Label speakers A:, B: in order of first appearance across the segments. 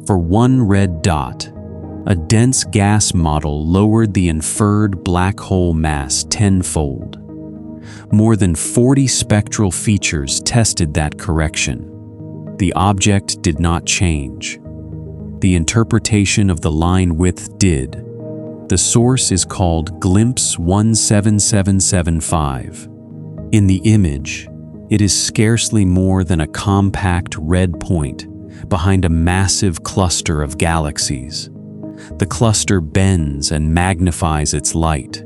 A: For one red dot, a dense gas model lowered the inferred black hole mass tenfold. More than 40 spectral features tested that correction. The object did not change. The interpretation of the line width did. The source is called Glimpse 17775. In the image, it is scarcely more than a compact red point behind a massive cluster of galaxies. The cluster bends and magnifies its light.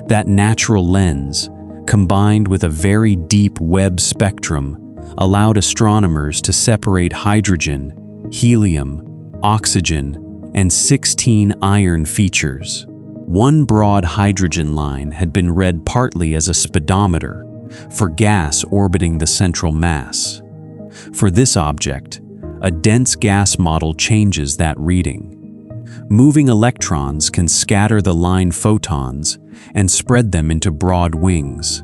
A: That natural lens, combined with a very deep Webb spectrum, allowed astronomers to separate hydrogen, helium, oxygen, and 16 iron features. One broad hydrogen line had been read partly as a speedometer for gas orbiting the central mass. For this object, a dense gas model changes that reading. Moving electrons can scatter the line photons and spread them into broad wings.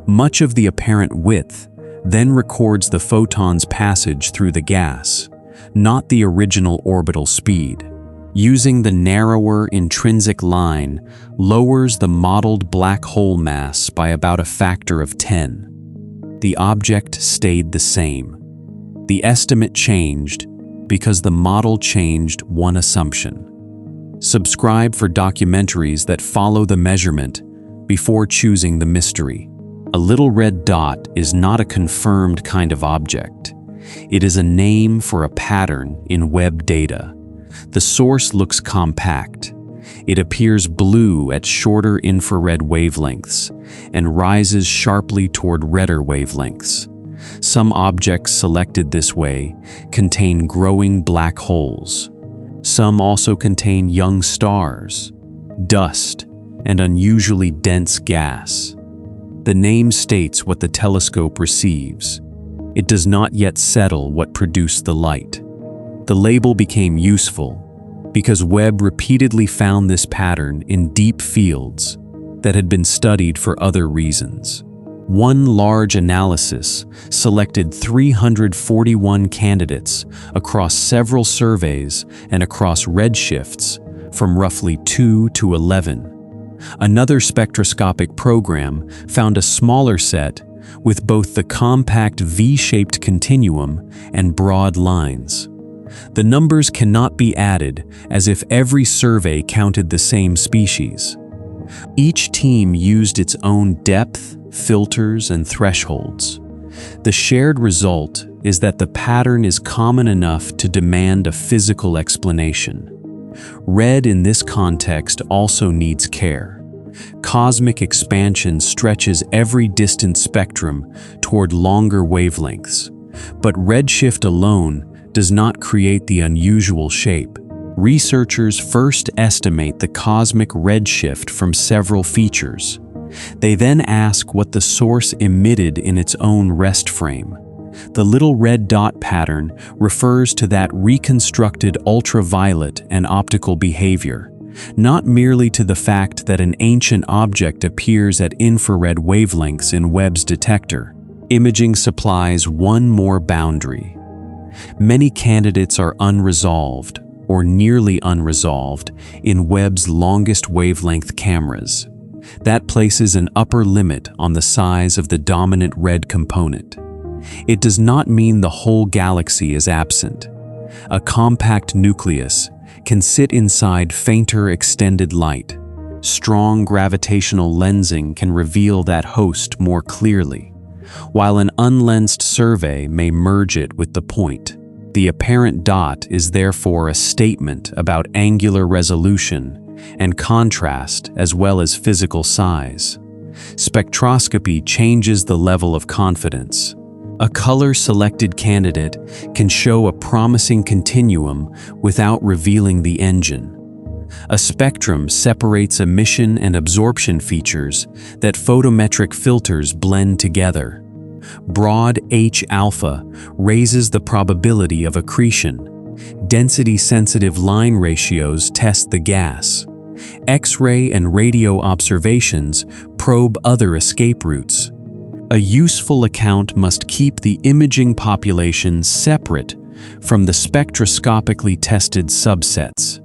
A: Much of the apparent width then records the photon's passage through the gas, not the original orbital speed. Using the narrower intrinsic line lowers the modeled black hole mass by about a factor of 10. The object stayed the same. The estimate changed because the model changed one assumption. Subscribe for documentaries that follow the measurement before choosing the mystery. A little red dot is not a confirmed kind of object. It is a name for a pattern in Webb data. The source looks compact. It appears blue at shorter infrared wavelengths and rises sharply toward redder wavelengths. Some objects selected this way contain growing black holes. Some also contain young stars, dust, and unusually dense gas. The name states what the telescope receives. It does not yet settle what produced the light. The label became useful because Webb repeatedly found this pattern in deep fields that had been studied for other reasons. One large analysis selected 341 candidates across several surveys and across redshifts from roughly 2 to 11. Another spectroscopic program found a smaller set with both the compact V-shaped continuum and broad lines. The numbers cannot be added as if every survey counted the same species. Each team used its own depth, filters, and thresholds. The shared result is that the pattern is common enough to demand a physical explanation. Red in this context also needs care. Cosmic expansion stretches every distant spectrum toward longer wavelengths, but redshift alone does not create the unusual shape. Researchers first estimate the cosmic redshift from several features. They then ask what the source emitted in its own rest frame. The little red dot pattern refers to that reconstructed ultraviolet and optical behavior, not merely to the fact that an ancient object appears at infrared wavelengths in Webb's detector. Imaging supplies one more boundary. Many candidates are unresolved or nearly unresolved in Webb's longest wavelength cameras. That places an upper limit on the size of the dominant red component. It does not mean the whole galaxy is absent. A compact nucleus can sit inside fainter extended light. Strong gravitational lensing can reveal that host more clearly, while an unlensed survey may merge it with the point. The apparent dot is therefore a statement about angular resolution and contrast as well as physical size. Spectroscopy changes the level of confidence. A color-selected candidate can show a promising continuum without revealing the engine. A spectrum separates emission and absorption features that photometric filters blend together. Broad H-alpha raises the probability of accretion. Density-sensitive line ratios test the gas. X-ray and radio observations probe other escape routes. A useful account must keep the imaging population separate from the spectroscopically tested subsets,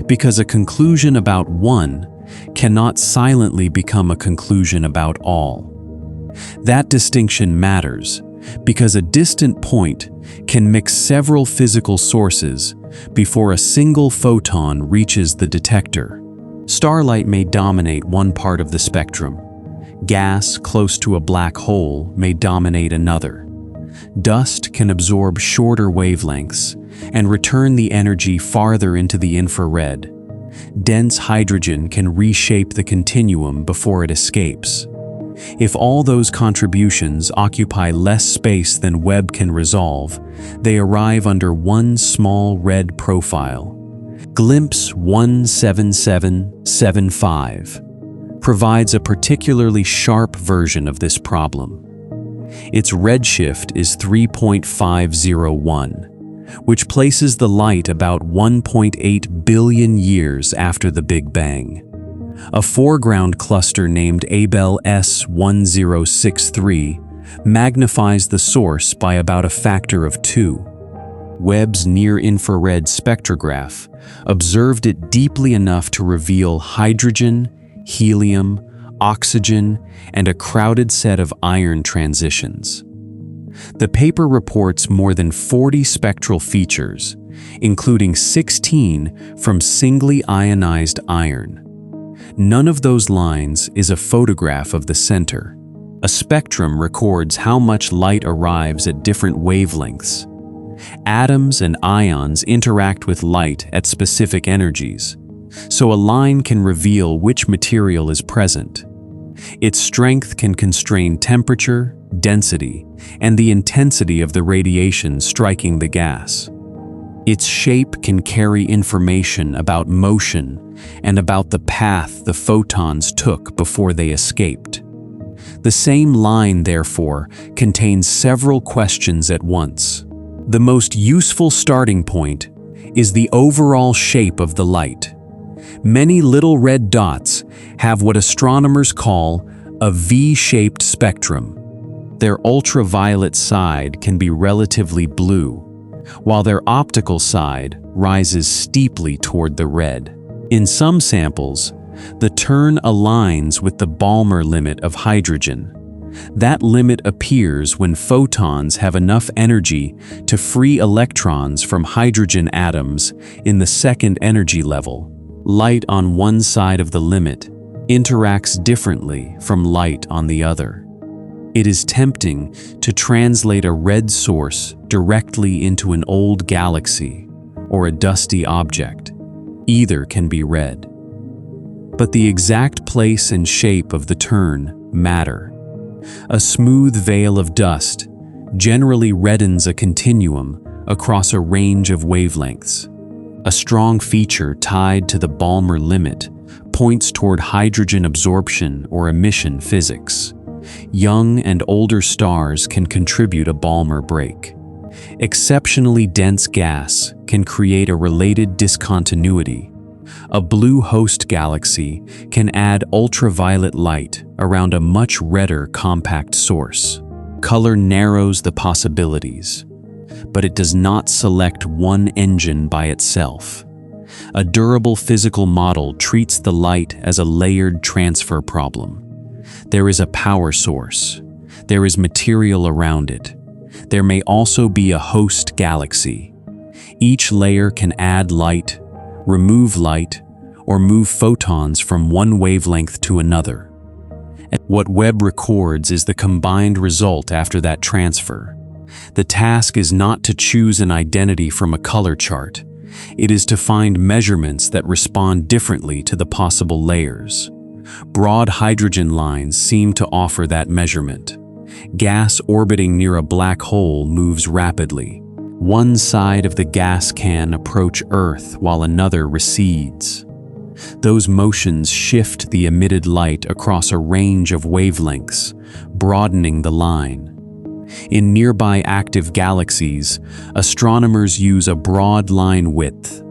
A: because a conclusion about one cannot silently become a conclusion about all. That distinction matters because a distant point can mix several physical sources before a single photon reaches the detector. Starlight may dominate one part of the spectrum. Gas close to a black hole may dominate another. Dust can absorb shorter wavelengths and return the energy farther into the infrared. Dense hydrogen can reshape the continuum before it escapes. If all those contributions occupy less space than Webb can resolve, they arrive under one small red profile. Glimpse 17775 provides a particularly sharp version of this problem. Its redshift is 3.501, which places the light about 1.8 billion years after the Big Bang. A foreground cluster named Abell S1063 magnifies the source by about a factor of 2. Webb's near-infrared spectrograph observed it deeply enough to reveal hydrogen, helium, oxygen, and a crowded set of iron transitions. The paper reports more than 40 spectral features, including 16 from singly ionized iron. None of those lines is a photograph of the center. A spectrum records how much light arrives at different wavelengths. Atoms and ions interact with light at specific energies, so a line can reveal which material is present. Its strength can constrain temperature, density, and the intensity of the radiation striking the gas. Its shape can carry information about motion and about the path the photons took before they escaped. The same line, therefore, contains several questions at once. The most useful starting point is the overall shape of the light. Many little red dots have what astronomers call a V-shaped spectrum. Their ultraviolet side can be relatively blue, while their optical side rises steeply toward the red. In some samples, the turn aligns with the Balmer limit of hydrogen. That limit appears when photons have enough energy to free electrons from hydrogen atoms in the second energy level. Light on one side of the limit interacts differently from light on the other. It is tempting to translate a red source directly into an old galaxy or a dusty object. Either can be red. But the exact place and shape of the turn matter. A smooth veil of dust generally reddens a continuum across a range of wavelengths. A strong feature tied to the Balmer limit points toward hydrogen absorption or emission physics. Young and older stars can contribute a Balmer break. Exceptionally dense gas can create a related discontinuity. A blue host galaxy can add ultraviolet light around a much redder compact source. Color narrows the possibilities, but it does not select one engine by itself. A durable physical model treats the light as a layered transfer problem. There is a power source. There is material around it. There may also be a host galaxy. Each layer can add light, remove light, or move photons from one wavelength to another. What Webb records is the combined result after that transfer. The task is not to choose an identity from a color chart. It is to find measurements that respond differently to the possible layers. Broad hydrogen lines seem to offer that measurement. Gas orbiting near a black hole moves rapidly. One side of the gas can approach Earth while another recedes. Those motions shift the emitted light across a range of wavelengths, broadening the line. In nearby active galaxies, astronomers use a broad line width,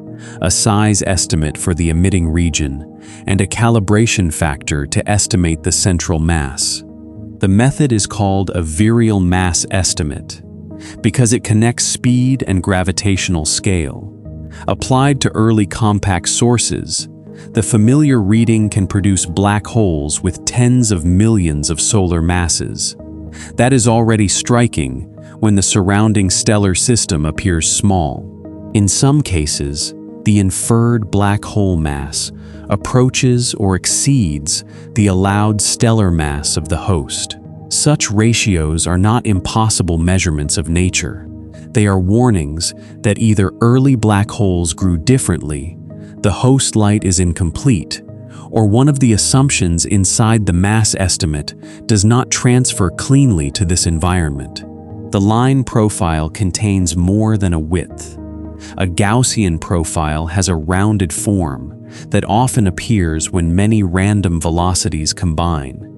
A: a size estimate for the emitting region, and a calibration factor to estimate the central mass. The method is called a virial mass estimate. because it connects speed and gravitational scale. Applied to early compact sources, the familiar reading can produce black holes with tens of millions of solar masses. That is already striking when the surrounding stellar system appears small. In some cases, the inferred black hole mass approaches or exceeds the allowed stellar mass of the host. Such ratios are not impossible measurements of nature. They are warnings that either early black holes grew differently, the host light is incomplete, or one of the assumptions inside the mass estimate does not transfer cleanly to this environment. The line profile contains more than a width. A Gaussian profile has a rounded form that often appears when many random velocities combine.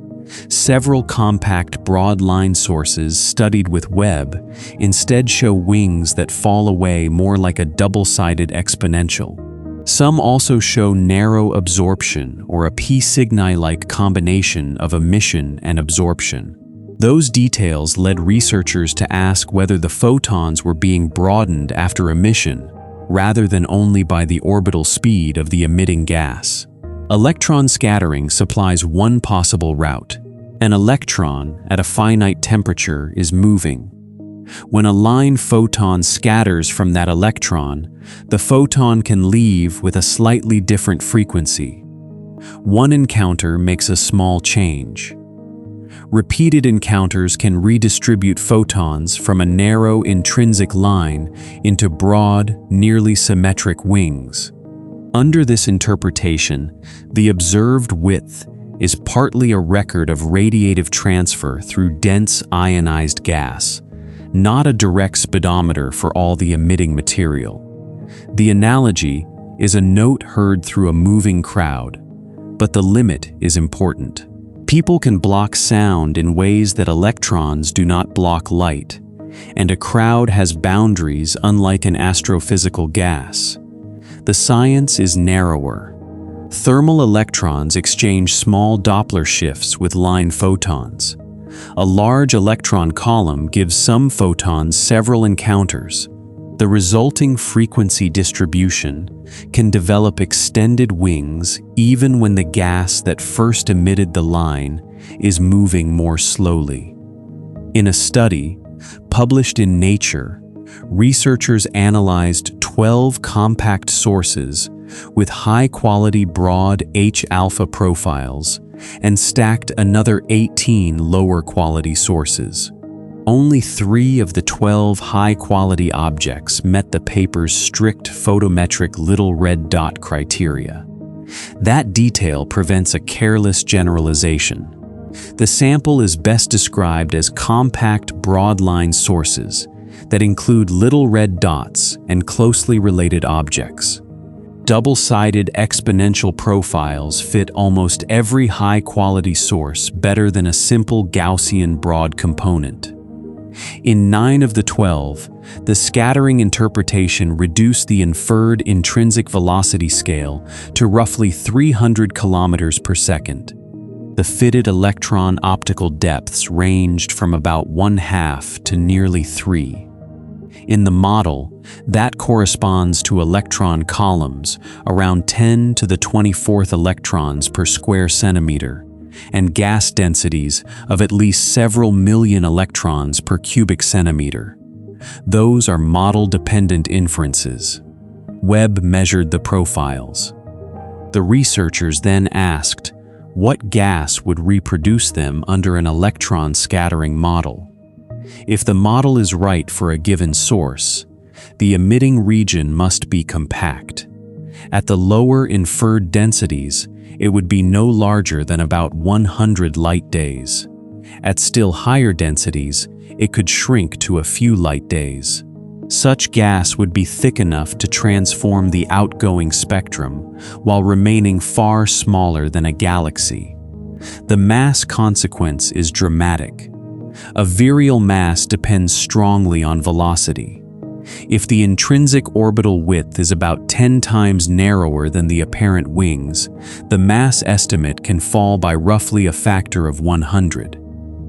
A: Several compact broad line sources studied with Webb instead show wings that fall away more like a double-sided exponential. Some also show narrow absorption or a P Cygni-like combination of emission and absorption. Those details led researchers to ask whether the photons were being broadened after emission, rather than only by the orbital speed of the emitting gas. Electron scattering supplies one possible route. An electron at a finite temperature is moving. When a line photon scatters from that electron, the photon can leave with a slightly different frequency. One encounter makes a small change. Repeated encounters can redistribute photons from a narrow intrinsic line into broad, nearly symmetric wings. Under this interpretation, the observed width is partly a record of radiative transfer through dense ionized gas, not a direct speedometer for all the emitting material. The analogy is a note heard through a moving crowd, but the limit is important. People can block sound in ways that electrons do not block light, and a crowd has boundaries unlike an astrophysical gas. The science is narrower. Thermal electrons exchange small Doppler shifts with line photons. A large electron column gives some photons several encounters. The resulting frequency distribution can develop extended wings even when the gas that first emitted the line is moving more slowly. In a study published in Nature, researchers analyzed 12 compact sources with high-quality broad H-alpha profiles and stacked another 18 lower-quality sources. Only 3 of the 12 high-quality objects met the paper's strict photometric little red dot criteria. That detail prevents a careless generalization. The sample is best described as compact broad-line sources that include little red dots and closely related objects. Double-sided exponential profiles fit almost every high-quality source better than a simple Gaussian broad component. In 9 of the 12, the scattering interpretation reduced the inferred intrinsic velocity scale to roughly 300 kilometers per second. The fitted electron optical depths ranged from about 1/2 to nearly 3. In the model, that corresponds to electron columns around 10 to the 24th electrons per square centimeter, and gas densities of at least several million electrons per cubic centimeter. Those are model-dependent inferences. Webb measured the profiles. The researchers then asked what gas would reproduce them under an electron scattering model. If the model is right for a given source, the emitting region must be compact. At the lower inferred densities, it would be no larger than about 100 light days. At still higher densities, it could shrink to a few light days. Such gas would be thick enough to transform the outgoing spectrum while remaining far smaller than a galaxy. The mass consequence is dramatic. A virial mass depends strongly on velocity. If the intrinsic orbital width is about 10 times narrower than the apparent wings, the mass estimate can fall by roughly a factor of 100.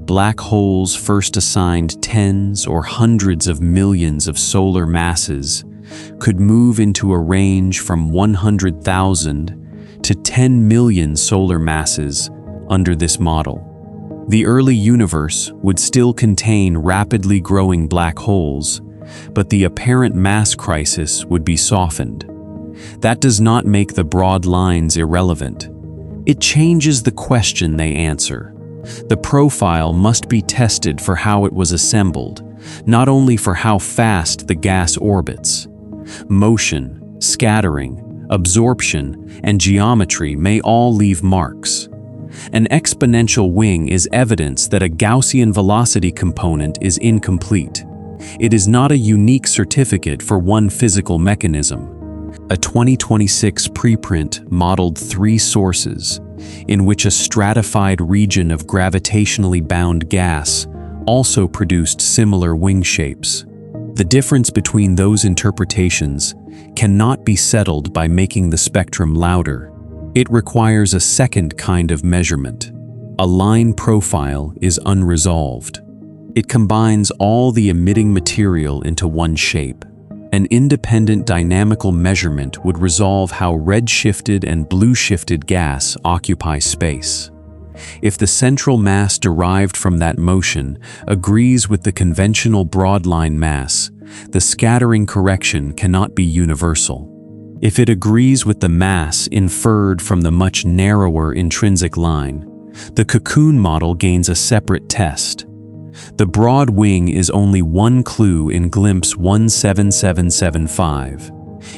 A: black holes first assigned tens or hundreds of millions of solar masses could move into a range from 100,000 to 10 million solar masses under this model. The early universe would still contain rapidly growing black holes, but the apparent mass crisis would be softened. That does not make the broad lines irrelevant. It changes the question they answer. The profile must be tested for how it was assembled, not only for how fast the gas orbits. Motion, scattering, absorption, and geometry may all leave marks. An exponential wing is evidence that a Gaussian velocity component is incomplete. It is not a unique certificate for one physical mechanism. A 2026 preprint modeled 3 sources, in which a stratified region of gravitationally bound gas also produced similar wing shapes. The difference between those interpretations cannot be settled by making the spectrum louder. It requires a second kind of measurement. A line profile is unresolved. It combines all the emitting material into one shape. An independent dynamical measurement would resolve how red-shifted and blue-shifted gas occupy space. If the central mass derived from that motion agrees with the conventional broadline mass, the scattering correction cannot be universal. If it agrees with the mass inferred from the much narrower intrinsic line, the Cocoon model gains a separate test. The broad wing is only one clue in glimpse 17775.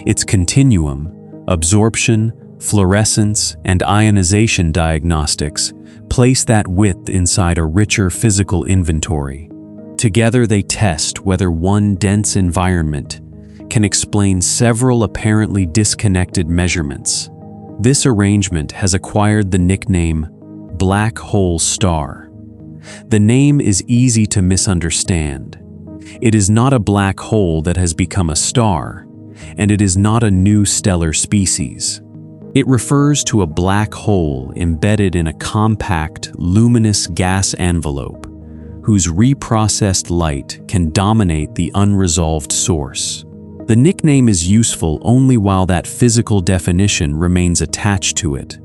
A: Its continuum, absorption, fluorescence, and ionization diagnostics place that width inside a richer physical inventory. Together they test whether one dense environment can explain several apparently disconnected measurements. This arrangement has acquired the nickname black hole star. The name is easy to misunderstand. It is not a black hole that has become a star, and it is not a new stellar species. It refers to a black hole embedded in a compact, luminous gas envelope, whose reprocessed light can dominate the unresolved source. The nickname is useful only while that physical definition remains attached to it.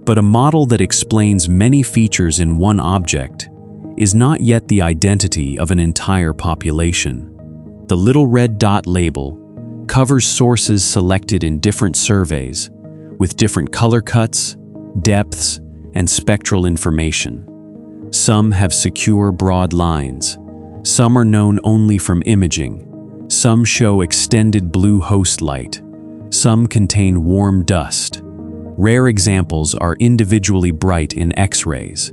A: But a model that explains many features in one object is not yet the identity of an entire population. The little red dot label covers sources selected in different surveys with different color cuts, depths, and spectral information. Some have secure broad lines. Some are known only from imaging. Some show extended blue host light. Some contain warm dust. Rare examples are individually bright in X-rays.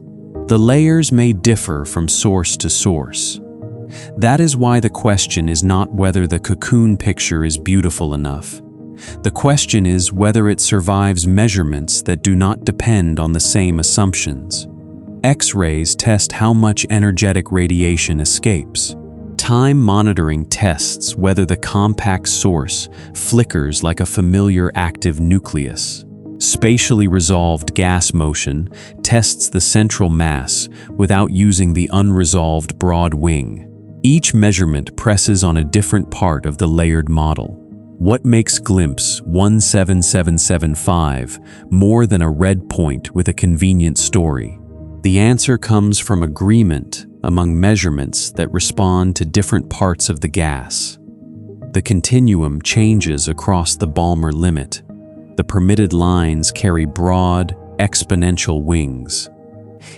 A: The layers may differ from source to source. That is why the question is not whether the Cocoon picture is beautiful enough. The question is whether it survives measurements that do not depend on the same assumptions. X-rays test how much energetic radiation escapes. Time monitoring tests whether the compact source flickers like a familiar active nucleus. Spatially resolved gas motion tests the central mass without using the unresolved broad wing. Each measurement presses on a different part of the layered model. What makes glimpse 17775 more than a red point with a convenient story? The answer comes from agreement among measurements that respond to different parts of the gas. The continuum changes across the Balmer limit. The permitted lines carry broad, exponential wings.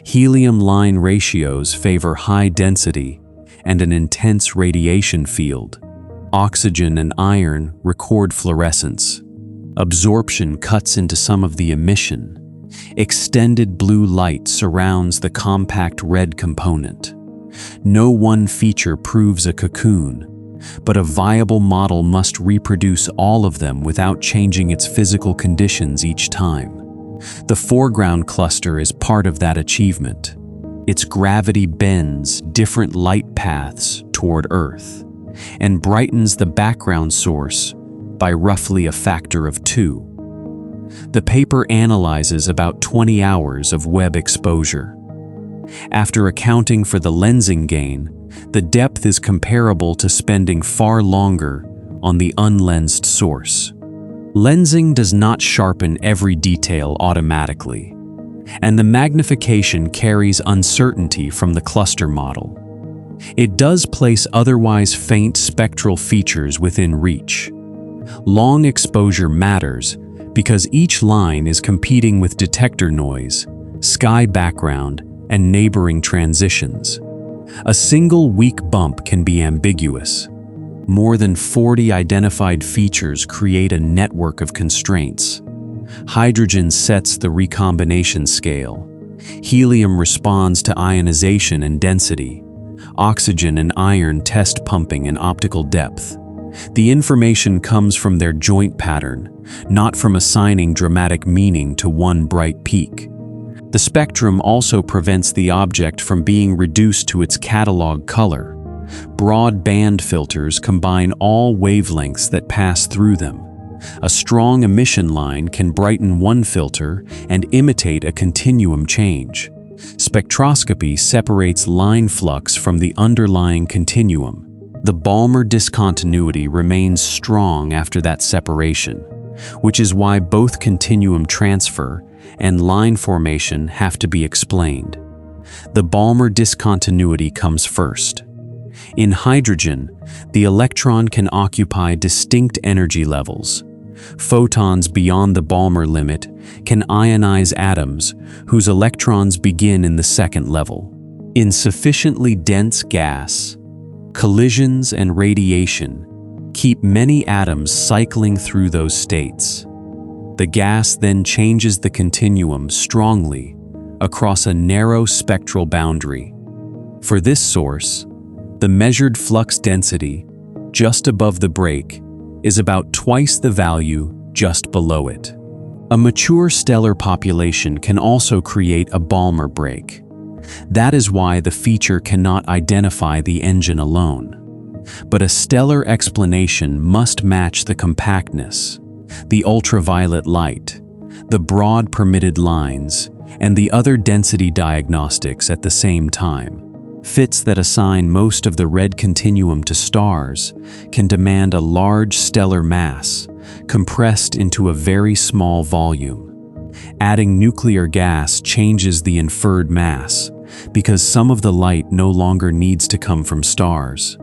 A: Helium line ratios favor high density and an intense radiation field. Oxygen and iron record fluorescence. Absorption cuts into some of the emission. Extended blue light surrounds the compact red component. No one feature proves a Cocoon, but a viable model must reproduce all of them without changing its physical conditions each time. The foreground cluster is part of that achievement. Its gravity bends different light paths toward Earth and brightens the background source by roughly a factor of 2. The paper analyzes about 20 hours of Webb exposure. After accounting for the lensing gain, the depth is comparable to spending far longer on the unlensed source. Lensing does not sharpen every detail automatically, and the magnification carries uncertainty from the cluster model. It does place otherwise faint spectral features within reach. Long exposure matters because each line is competing with detector noise, sky background, and neighboring transitions. A single weak bump can be ambiguous. More than 40 identified features create a network of constraints. Hydrogen sets the recombination scale. Helium responds to ionization and density. Oxygen and iron test pumping and optical depth. The information comes from their joint pattern, not from assigning dramatic meaning to one bright peak. The spectrum also prevents the object from being reduced to its catalog color. Broad band filters combine all wavelengths that pass through them. A strong emission line can brighten one filter and imitate a continuum change. Spectroscopy separates line flux from the underlying continuum. The Balmer discontinuity remains strong after that separation, which is why both continuum transfer and line formation have to be explained. The Balmer discontinuity comes first. In hydrogen, the electron can occupy distinct energy levels. Photons beyond the Balmer limit can ionize atoms whose electrons begin in the second level. In sufficiently dense gas, collisions and radiation keep many atoms cycling through those states. The gas then changes the continuum strongly across a narrow spectral boundary. For this source, the measured flux density just above the break is about twice the value just below it. A mature stellar population can also create a Balmer break. That is why the feature cannot identify the engine alone. But a stellar explanation must match the compactness, the ultraviolet light, the broad permitted lines, and the other density diagnostics at the same time. Fits that assign most of the red continuum to stars can demand a large stellar mass, compressed into a very small volume. Adding nuclear gas changes the inferred mass, because some of the light no longer needs to come from stars.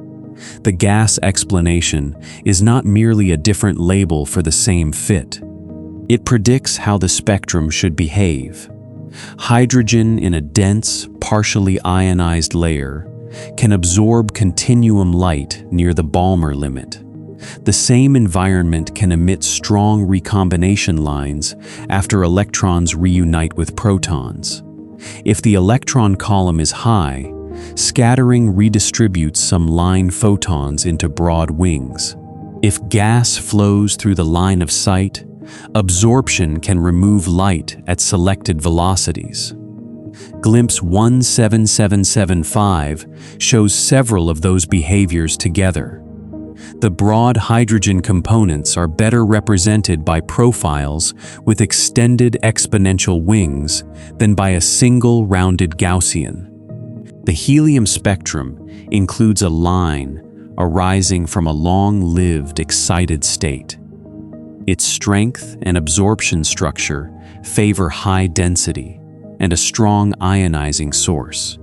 A: The gas explanation is not merely a different label for the same fit. It predicts how the spectrum should behave. Hydrogen in a dense, partially ionized layer can absorb continuum light near the Balmer limit. The same environment can emit strong recombination lines after electrons reunite with protons. If the electron column is high, scattering redistributes some line photons into broad wings. If gas flows through the line of sight, absorption can remove light at selected velocities. Glimpse 17775 shows several of those behaviors together. The broad hydrogen components are better represented by profiles with extended exponential wings than by a single rounded Gaussian. The helium spectrum includes a line arising from a long-lived excited state. Its strength and absorption structure favor high density and a strong ionizing source.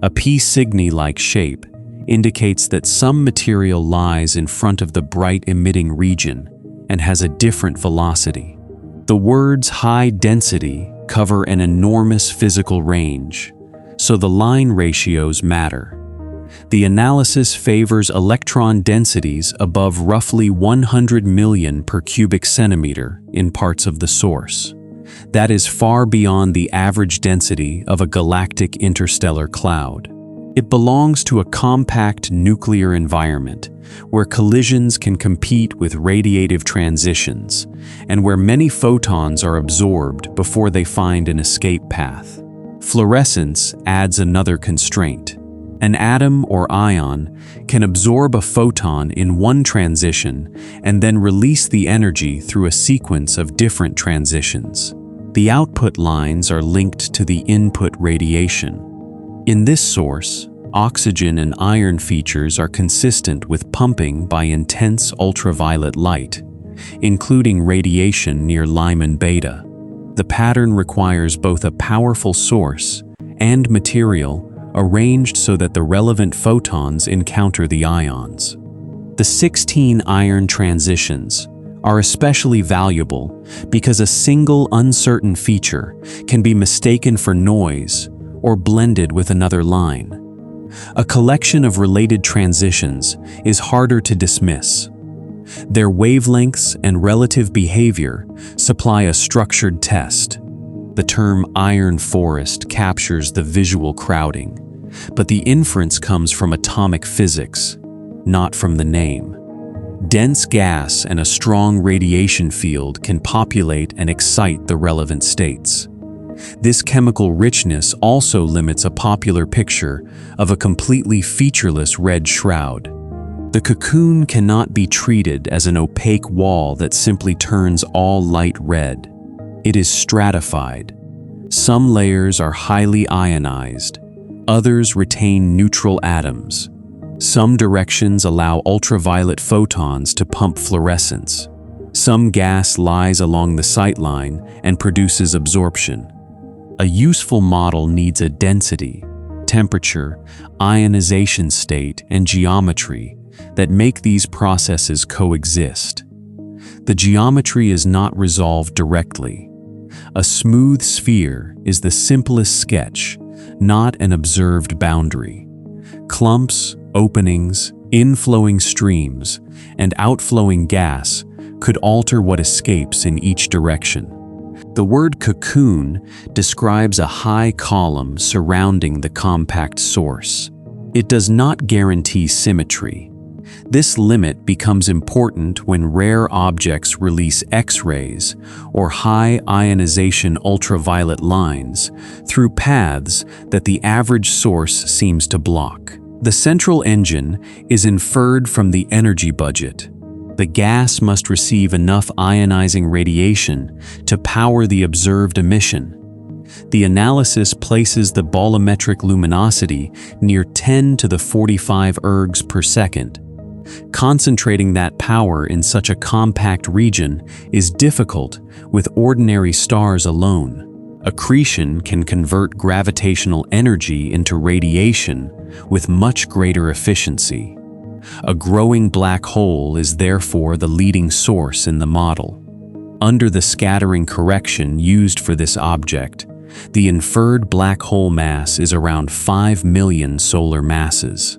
A: A P Cygni-like shape indicates that some material lies in front of the bright emitting region and has a different velocity. The words high density cover an enormous physical range, so the line ratios matter. The analysis favors electron densities above roughly 100 million per cubic centimeter in parts of the source. That is far beyond the average density of a galactic interstellar cloud. It belongs to a compact nuclear environment where collisions can compete with radiative transitions and where many photons are absorbed before they find an escape path. Fluorescence adds another constraint. An atom or ion can absorb a photon in one transition and then release the energy through a sequence of different transitions. The output lines are linked to the input radiation. In this source, oxygen and iron features are consistent with pumping by intense ultraviolet light, including radiation near Lyman beta. The pattern requires both a powerful source and material arranged so that the relevant photons encounter the ions. The 16 iron transitions are especially valuable because a single uncertain feature can be mistaken for noise or blended with another line. A collection of related transitions is harder to dismiss. Their wavelengths and relative behavior supply a structured test. The term iron forest captures the visual crowding, but the inference comes from atomic physics, not from the name. Dense gas and a strong radiation field can populate and excite the relevant states. This chemical richness also limits a popular picture of a completely featureless red shroud. The cocoon cannot be treated as an opaque wall that simply turns all light red. It is stratified. Some layers are highly ionized, others retain neutral atoms. Some directions allow ultraviolet photons to pump fluorescence. Some gas lies along the sightline and produces absorption. A useful model needs a density, temperature, ionization state, and geometry that make these processes coexist. The geometry is not resolved directly. A smooth sphere is the simplest sketch, not an observed boundary. Clumps, openings, inflowing streams, and outflowing gas could alter what escapes in each direction. The word cocoon describes a high column surrounding the compact source. It does not guarantee symmetry. This limit becomes important when rare objects release X-rays or high ionization ultraviolet lines through paths that the average source seems to block. The central engine is inferred from the energy budget. The gas must receive enough ionizing radiation to power the observed emission. The analysis places the bolometric luminosity near 10 to the 45 ergs per second. Concentrating that power in such a compact region is difficult with ordinary stars alone. Accretion can convert gravitational energy into radiation with much greater efficiency. A growing black hole is therefore the leading source in the model. Under the scattering correction used for this object, the inferred black hole mass is around 5 million solar masses.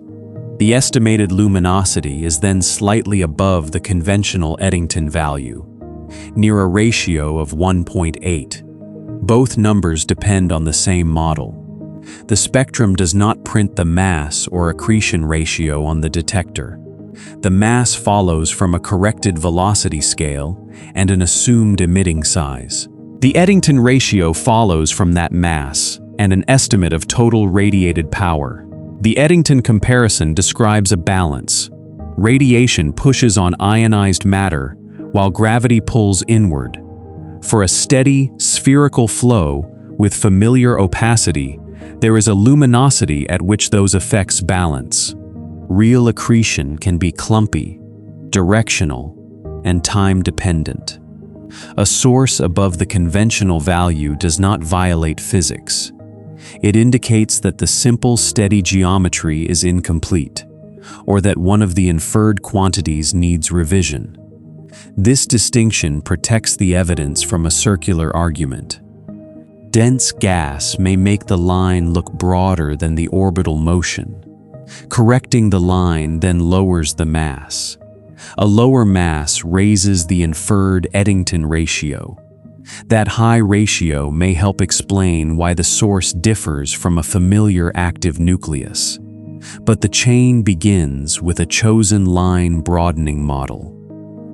A: The estimated luminosity is then slightly above the conventional Eddington value, near a ratio of 1.8. Both numbers depend on the same model. The spectrum does not print the mass or accretion ratio on the detector. The mass follows from a corrected velocity scale and an assumed emitting size. The Eddington ratio follows from that mass and an estimate of total radiated power. The Eddington comparison describes a balance. Radiation pushes on ionized matter while gravity pulls inward. For a steady, spherical flow with familiar opacity, there is a luminosity at which those effects balance. Real accretion can be clumpy, directional, and time-dependent. A source above the conventional value does not violate physics. It indicates that the simple, steady geometry is incomplete, or that one of the inferred quantities needs revision. This distinction protects the evidence from a circular argument. Dense gas may make the line look broader than the orbital motion. Correcting the line then lowers the mass. A lower mass raises the inferred Eddington ratio. That high ratio may help explain why the source differs from a familiar active nucleus. But the chain begins with a chosen line broadening model.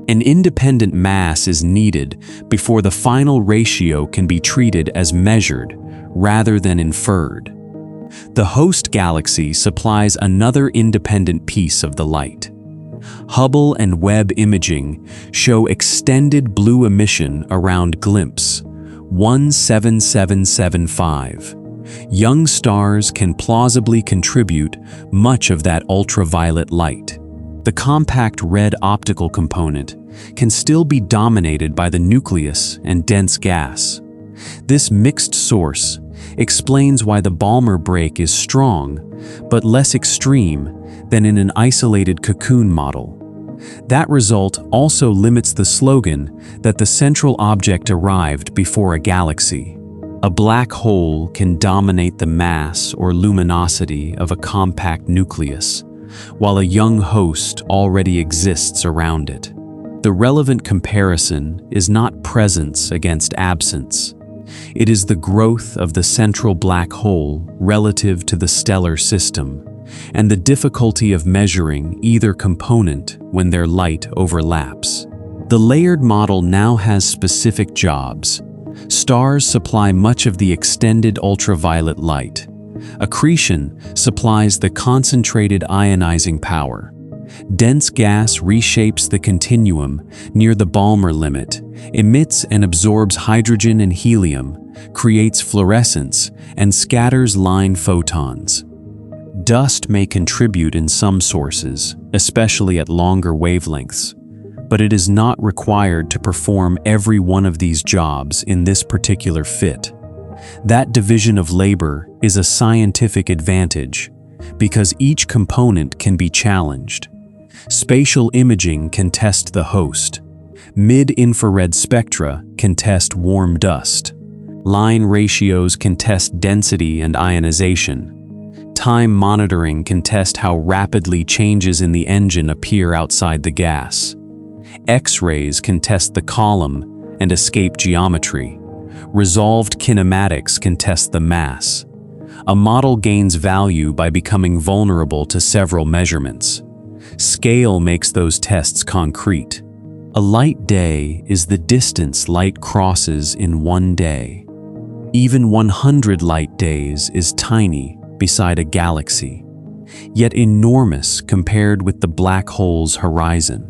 A: An independent mass is needed before the final ratio can be treated as measured rather than inferred. The host galaxy supplies another independent piece of the light. Hubble and Webb imaging show extended blue emission around glimpse 17775, Young stars can plausibly contribute much of that ultraviolet light. The compact red optical component can still be dominated by the nucleus and dense gas. This mixed source explains why the Balmer break is strong, but less extreme than in an isolated Cocoon model. That result also limits the slogan that the central object arrived before a galaxy. A black hole can dominate the mass or luminosity of a compact nucleus, while a young host already exists around it. The relevant comparison is not presence against absence. It is the growth of the central black hole relative to the stellar system, and the difficulty of measuring either component when their light overlaps. The layered model now has specific jobs. Stars supply much of the extended ultraviolet light. Accretion supplies the concentrated ionizing power. Dense gas reshapes the continuum near the Balmer limit, emits and absorbs hydrogen and helium, creates fluorescence, and scatters line photons. Dust may contribute in some sources, especially at longer wavelengths, but it is not required to perform every one of these jobs in this particular fit. That division of labor is a scientific advantage, because each component can be challenged. Spatial imaging can test the host. Mid-infrared spectra can test warm dust. Line ratios can test density and ionization. Time monitoring can test how rapidly changes in the engine appear outside the gas. X-rays can test the column and escape geometry. Resolved kinematics can test the mass. A model gains value by becoming vulnerable to several measurements. Scale makes those tests concrete. A light day is the distance light crosses in one day. Even 100 light days is tiny beside a galaxy, yet enormous compared with the black hole's horizon.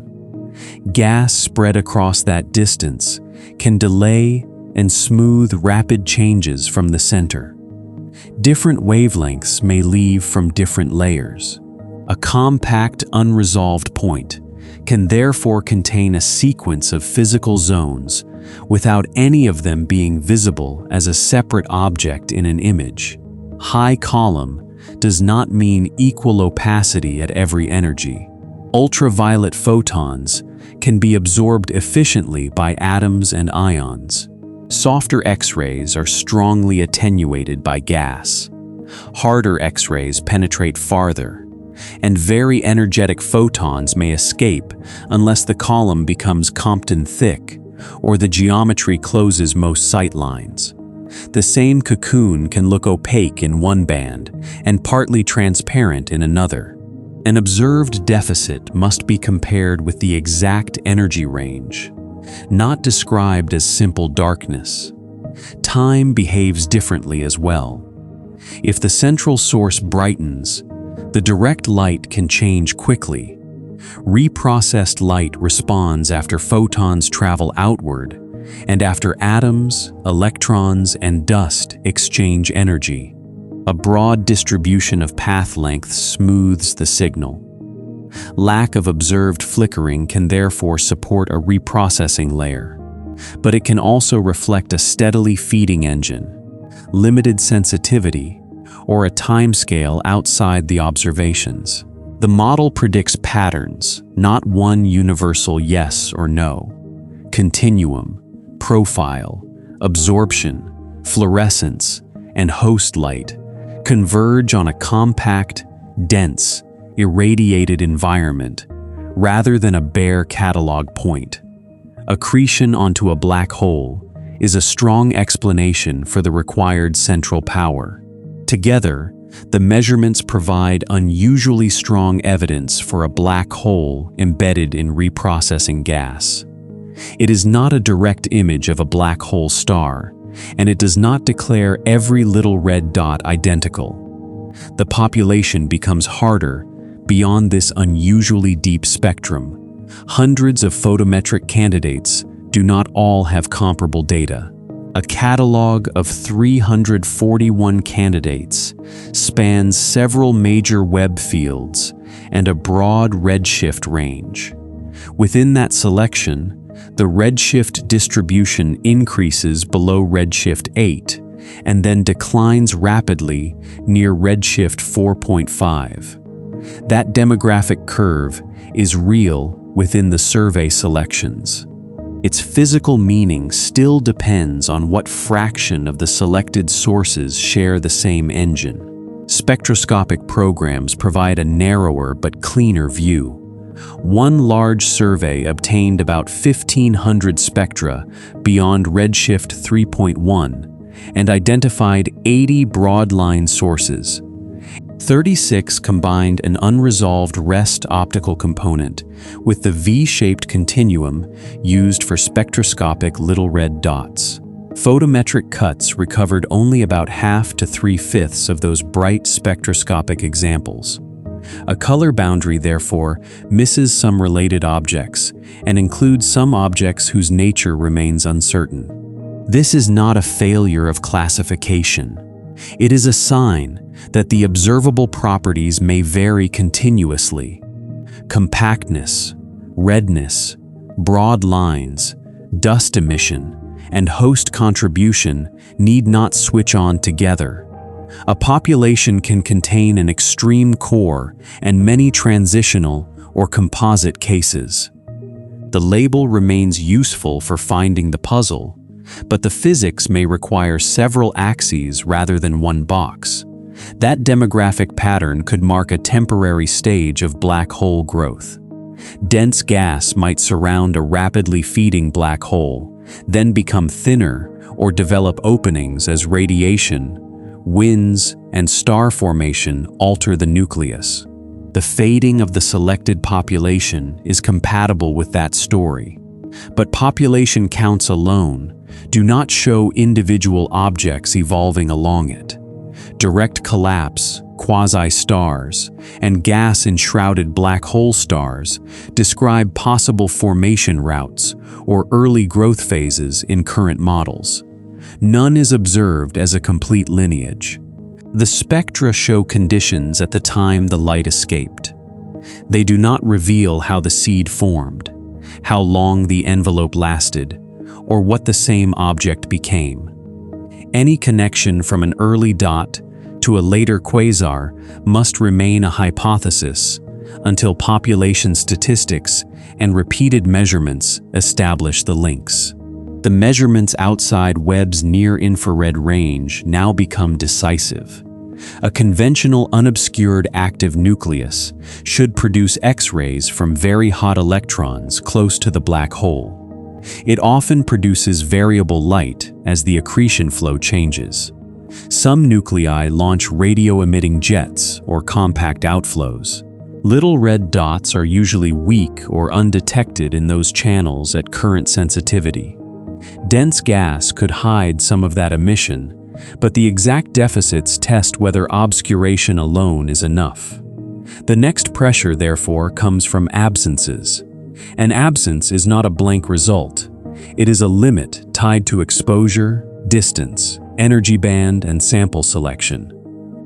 A: Gas spread across that distance can delay and smooth rapid changes from the center. Different wavelengths may leave from different layers. A compact, unresolved point can therefore contain a sequence of physical zones without any of them being visible as a separate object in an image. High column does not mean equal opacity at every energy. Ultraviolet photons can be absorbed efficiently by atoms and ions. Softer X-rays are strongly attenuated by gas. Harder X-rays penetrate farther, and very energetic photons may escape unless the column becomes Compton thick or the geometry closes most sight lines. The same cocoon can look opaque in one band and partly transparent in another. An observed deficit must be compared with the exact energy range, not described as simple darkness. Time behaves differently as well. If the central source brightens, the direct light can change quickly. Reprocessed light responds after photons travel outward and after atoms, electrons, and dust exchange energy. A broad distribution of path lengths smooths the signal. Lack of observed flickering can therefore support a reprocessing layer, but it can also reflect a steadily feeding engine, limited sensitivity, or a timescale outside the observations. The model predicts patterns, not one universal yes or no. Continuum, profile, absorption, fluorescence, and host light converge on a compact, dense, irradiated environment rather than a bare catalog point. Accretion onto a black hole is a strong explanation for the required central power. Together, the measurements provide unusually strong evidence for a black hole embedded in reprocessing gas. It is not a direct image of a black hole star, and it does not declare every little red dot identical. The population becomes harder beyond this unusually deep spectrum. Hundreds of photometric candidates do not all have comparable data. A catalog of 341 candidates spans several major Webb fields and a broad redshift range. Within that selection, the redshift distribution increases below redshift 8 and then declines rapidly near redshift 4.5. That demographic curve is real within the survey selections. Its physical meaning still depends on what fraction of the selected sources share the same engine. Spectroscopic programs provide a narrower but cleaner view. One large survey obtained about 1,500 spectra beyond redshift 3.1 and identified 80 broad-line sources. 36 combined an unresolved rest optical component with the V-shaped continuum used for spectroscopic little red dots. Photometric cuts recovered only about half to 3/5 of those bright spectroscopic examples. A color boundary, therefore, misses some related objects and includes some objects whose nature remains uncertain. This is not a failure of classification. It is a sign that the observable properties may vary continuously. Compactness, redness, broad lines, dust emission, and host contribution need not switch on together. A population can contain an extreme core and many transitional or composite cases. The label remains useful for finding the puzzle, but the physics may require several axes rather than one box. That demographic pattern could mark a temporary stage of black hole growth. Dense gas might surround a rapidly feeding black hole, then become thinner or develop openings as radiation, winds, and star formation alter the nucleus. The fading of the selected population is compatible with that story. But population counts alone do not show individual objects evolving along it. Direct collapse, quasi-stars, and gas-enshrouded black hole stars describe possible formation routes or early growth phases in current models. None is observed as a complete lineage. The spectra show conditions at the time the light escaped. They do not reveal how the seed formed, how long the envelope lasted, or what the same object became. Any connection from an early dot to a later quasar must remain a hypothesis until population statistics and repeated measurements establish the links. The measurements outside Webb's near-infrared range now become decisive. A conventional unobscured active nucleus should produce X-rays from very hot electrons close to the black hole. It often produces variable light as the accretion flow changes. Some nuclei launch radio-emitting jets or compact outflows. Little red dots are usually weak or undetected in those channels at current sensitivity. Dense gas could hide some of that emission, but the exact deficits test whether obscuration alone is enough. The next pressure, therefore, comes from absences. An absence is not a blank result. It is a limit tied to exposure, distance, energy band, and sample selection.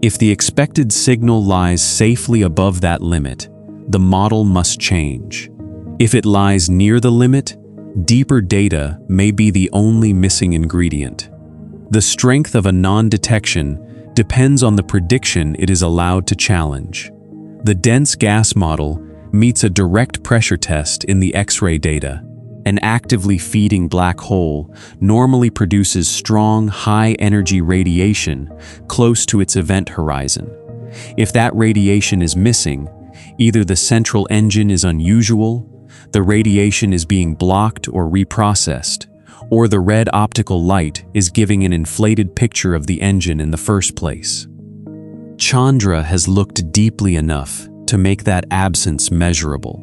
A: If the expected signal lies safely above that limit, the model must change. If it lies near the limit, deeper data may be the only missing ingredient. The strength of a non-detection depends on the prediction it is allowed to challenge. The dense gas model meets a direct pressure test in the X-ray data. An actively feeding black hole normally produces strong, high-energy radiation close to its event horizon. If that radiation is missing, either the central engine is unusual, the radiation is being blocked or reprocessed, or the red optical light is giving an inflated picture of the engine in the first place. Chandra has looked deeply enough to make that absence measurable.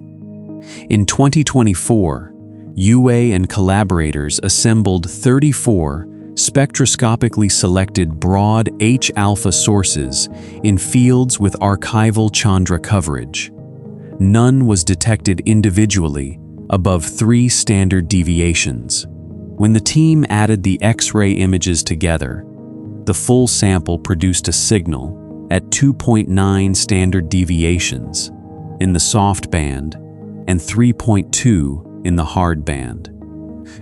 A: In 2024, UA and collaborators assembled 34 spectroscopically selected broad H-alpha sources in fields with archival Chandra coverage. None was detected individually above 3 standard deviations. When the team added the X-ray images together, the full sample produced a signal at 2.9 standard deviations in the soft band and 3.2 in the hard band.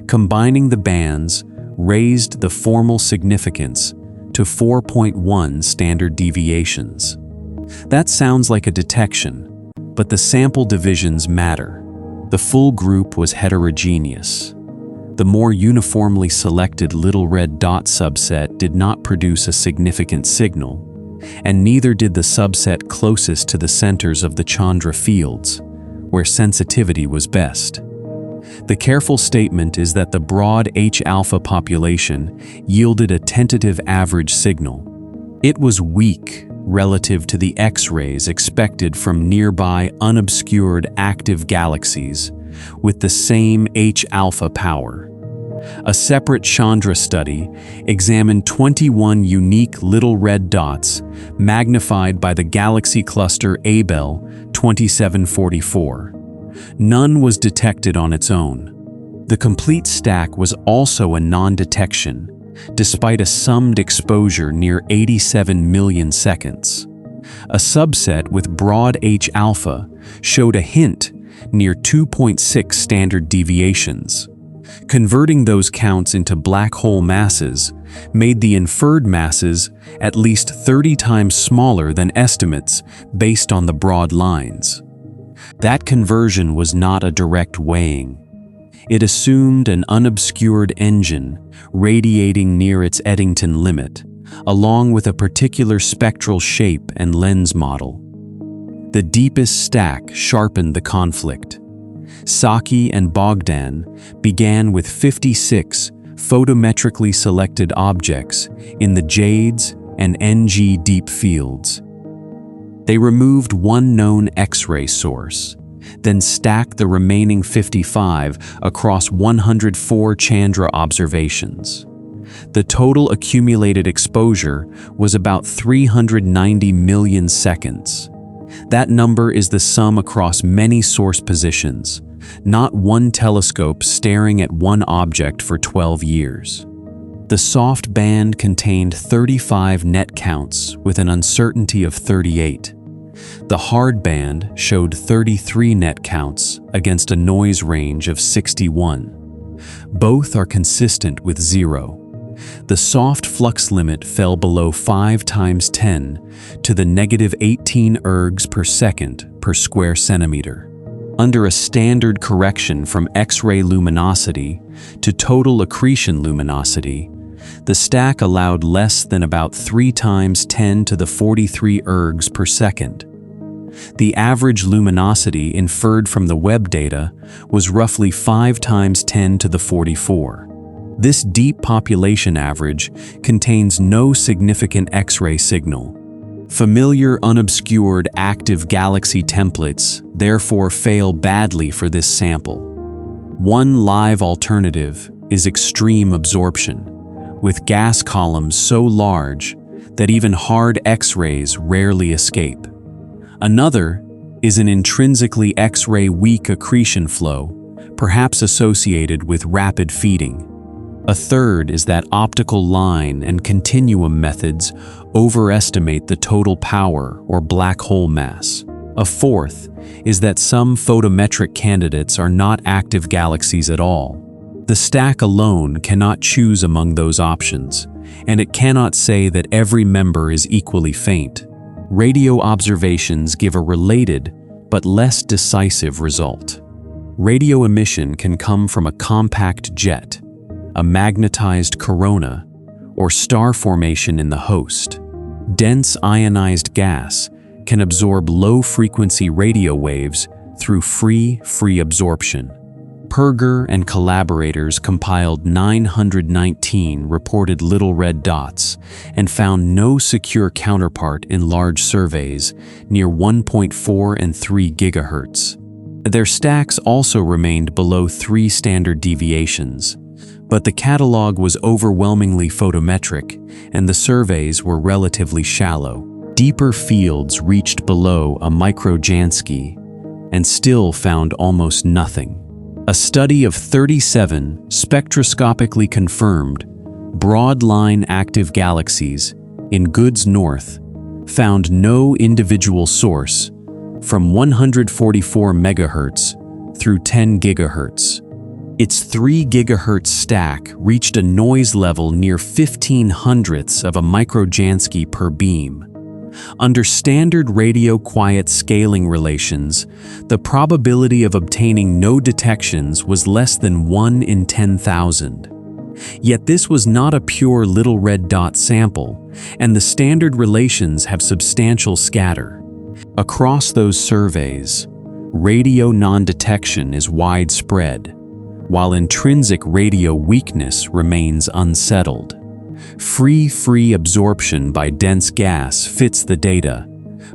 A: Combining the bands raised the formal significance to 4.1 standard deviations. That sounds like a detection, but the sample divisions matter. The full group was heterogeneous. The more uniformly selected little red dot subset did not produce a significant signal, and neither did the subset closest to the centers of the Chandra fields, where sensitivity was best. The careful statement is that the broad H-alpha population yielded a tentative average signal. It was weak relative to the X-rays expected from nearby unobscured active galaxies with the same H-alpha power. A separate Chandra study examined 21 unique little red dots magnified by the galaxy cluster Abell 2744. None was detected on its own. The complete stack was also a non-detection, despite a summed exposure near 87 million seconds. A subset with broad H-alpha showed a hint near 2.6 standard deviations. Converting those counts into black hole masses made the inferred masses at least 30 times smaller than estimates based on the broad lines. That conversion was not a direct weighing. It assumed an unobscured engine radiating near its Eddington limit, along with a particular spectral shape and lens model. The deepest stack sharpened the conflict. Saki and Bogdan began with 56 photometrically selected objects in the JADES and NG deep fields. They removed one known X-ray source, then stacked the remaining 55 across 104 Chandra observations. The total accumulated exposure was about 390 million seconds. That number is the sum across many source positions, not one telescope staring at one object for 12 years. The soft band contained 35 net counts with an uncertainty of 38. The hard band showed 33 net counts against a noise range of 61. Both are consistent with 0. The soft flux limit fell below 5 times 10 to the negative 18 ergs per second per square centimeter. Under a standard correction from X-ray luminosity to total accretion luminosity, the stack allowed less than about 3 times 10 to the 43 ergs per second. The average luminosity inferred from the web data was roughly 5 times 10 to the 44. This deep population average contains no significant X-ray signal. Familiar unobscured active galaxy templates therefore fail badly for this sample. One live alternative is extreme absorption, with gas columns so large that even hard X-rays rarely escape. Another is an intrinsically X-ray weak accretion flow, perhaps associated with rapid feeding. A third is that optical line and continuum methods overestimate the total power or black hole mass. A fourth is that some photometric candidates are not active galaxies at all. The stack alone cannot choose among those options, and it cannot say that every member is equally faint. Radio observations give a related but less decisive result. Radio emission can come from a compact jet, a magnetized corona, or star formation in the host. Dense ionized gas can absorb low-frequency radio waves through free absorption. Perger and collaborators compiled 919 reported little red dots and found no secure counterpart in large surveys near 1.4 and 3 gigahertz. Their stacks also remained below 3 standard deviations, but the catalog was overwhelmingly photometric and the surveys were relatively shallow. Deeper fields reached below a microjansky and still found almost nothing. A study of 37 spectroscopically confirmed broad-line active galaxies in Goods North found no individual source from 144 MHz through 10 GHz. Its 3 GHz stack reached a noise level near 0.15 of a microjansky per beam. Under standard radio quiet scaling relations, the probability of obtaining no detections was less than 1 in 10,000. Yet this was not a pure little red dot sample, and the standard relations have substantial scatter. Across those surveys, radio non-detection is widespread, while intrinsic radio weakness remains unsettled. Free absorption by dense gas fits the data,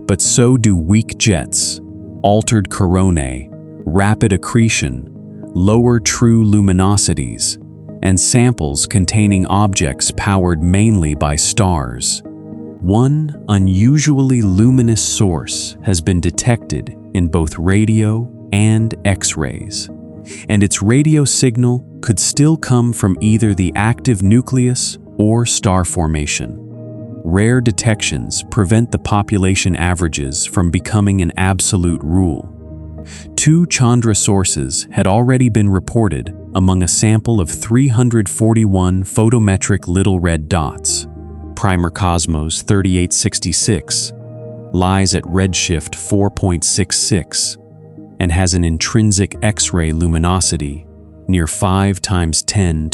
A: but so do weak jets, altered coronae, rapid accretion, lower true luminosities, and samples containing objects powered mainly by stars. One unusually luminous source has been detected in both radio and X-rays, and its radio signal could still come from either the active nucleus or star formation. Rare detections prevent the population averages from becoming an absolute rule. 2 Chandra sources had already been reported among a sample of 341 photometric little red dots. Primer Cosmos 3866 lies at redshift 4.66 and has an intrinsic X-ray luminosity near 5 × 10⁴